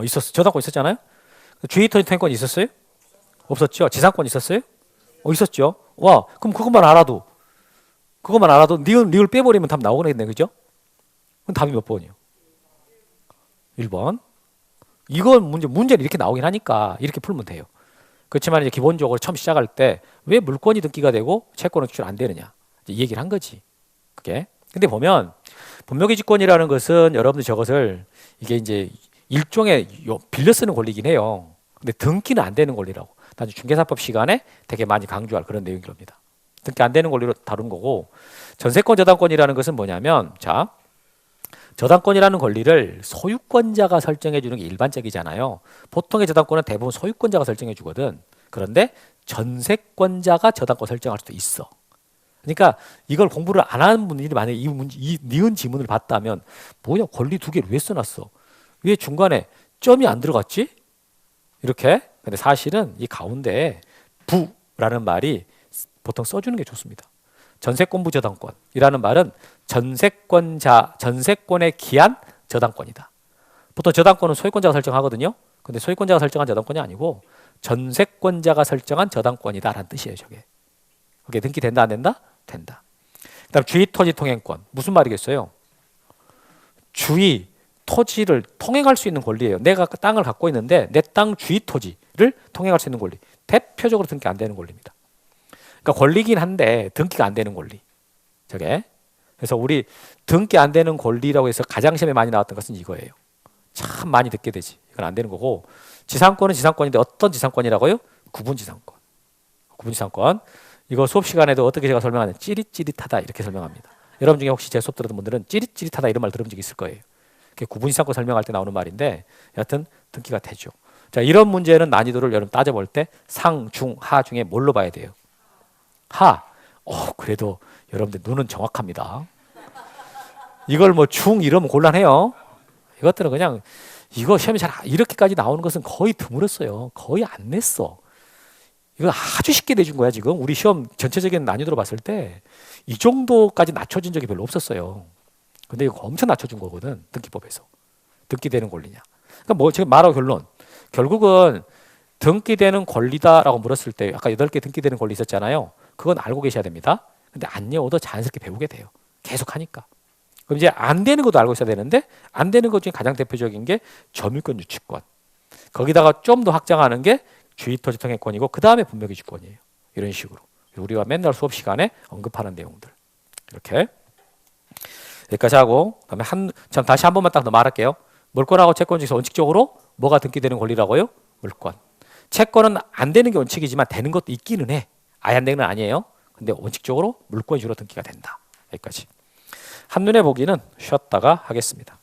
있었어. 저당권 있었잖아요? 주의토지통행권 있었어요? 없었죠? 지상권 있었어요? 있었죠? 와, 그럼 그것만 알아도 니을 빼버리면 답 나오겠네, 그죠? 그럼 답이 몇 번이요? 1번. 이건 문제는 이렇게 나오긴 하니까 이렇게 풀면 돼요. 그렇지만 이제 기본적으로 처음 시작할 때 왜 물권이 등기가 되고 채권은 추출 안 되느냐 이 얘기를 한 거지. 그게. 근데 보면 분묘기지권이라는 것은 여러분들 저것을 이게 이제 일종의 빌려 쓰는 권리긴 해요. 근데 등기는 안 되는 권리라고. 나중에 중개사법 시간에 되게 많이 강조할 그런 내용일 겁니다. 등기 안 되는 권리로 다룬 거고 전세권 저당권이라는 것은 뭐냐면 자 저당권이라는 권리를 소유권자가 설정해 주는 게 일반적이잖아요. 보통의 저당권은 대부분 소유권자가 설정해 주거든. 그런데 전세권자가 저당권 설정할 수도 있어. 그러니까 이걸 공부를 안 하는 분들이 만약에 이 니은 지문을 봤다면 뭐야 권리 2개를 왜 써놨어? 왜 중간에 점이 안 들어갔지? 이렇게. 근데 사실은 이 가운데에 부라는 말이 보통 써주는 게 좋습니다. 전세권부 저당권이라는 말은 전세권에 기한 저당권이다. 보통 저당권은 소유권자가 설정하거든요. 근데 소유권자가 설정한 저당권이 아니고 전세권자가 설정한 저당권이다라는 뜻이에요. 저게. 그게 등기된다 안 된다? 된다. 그다음 주의토지통행권. 무슨 말이겠어요? 주의, 토지를 통행할 수 있는 권리예요. 내가 그 땅을 갖고 있는데 내 땅 주의토지를 통행할 수 있는 권리. 대표적으로 등기 안 되는 권리입니다. 그러니까 권리긴 한데 등기가 안 되는 권리. 저게. 그래서 우리 등기 안 되는 권리라고 해서 가장 시험에 많이 나왔던 것은 이거예요. 참 많이 듣게 되지. 이건 안 되는 거고. 지상권은 지상권인데 어떤 지상권이라고요? 구분지상권. 구분지상권. 이거 수업 시간에도 어떻게 제가 설명하냐. 찌릿찌릿하다 이렇게 설명합니다. 여러분 중에 혹시 제 수업 들었던 분들은 찌릿찌릿하다 이런 말 들은 적 있을 거예요. 그게 구분지상권 설명할 때 나오는 말인데 여하튼 등기가 되죠. 자, 이런 문제는 난이도를 여러분 따져볼 때 상, 중, 하 중에 뭘로 봐야 돼요? 하. 그래도 여러분들 눈은 정확합니다. 이걸 뭐 중 이러면 곤란해요. 이것들은 그냥 이거 시험이 잘 이렇게까지 나오는 것은 거의 드물었어요. 거의 안 냈어. 이거 아주 쉽게 내준 거야 지금. 우리 시험 전체적인 난이도로 봤을 때 이 정도까지 낮춰진 적이 별로 없었어요. 근데 이거 엄청 낮춰준 거거든. 등기법에서. 등기되는 권리냐. 그러니까 뭐 지금 말하고 결국은 등기되는 권리다라고 물었을 때 아까 8개 등기되는 권리 있었잖아요. 그건 알고 계셔야 됩니다. 근데 안 외워도 자연스럽게 배우게 돼요. 계속 하니까. 그럼 이제 안 되는 것도 알고 있어야 되는데 안 되는 것 중에 가장 대표적인 게 점유권 유치권. 거기다가 좀 더 확장하는 게 주의토지통행권이고 그 다음에 분묘기지권이에요. 이런 식으로 우리가 맨날 수업 시간에 언급하는 내용들 이렇게 여기까지 하고 그다음에 참 다시 한 번만 딱 더 말할게요. 물권하고 채권 중에서 원칙적으로 뭐가 등기되는 권리라고요? 물권. 채권은 안 되는 게 원칙이지만 되는 것도 있기는 해. 아예 안 되는 건 아니에요. 근데 원칙적으로 물권이 주로 등기가 된다. 여기까지. 한눈에 보기는 쉬었다가 하겠습니다.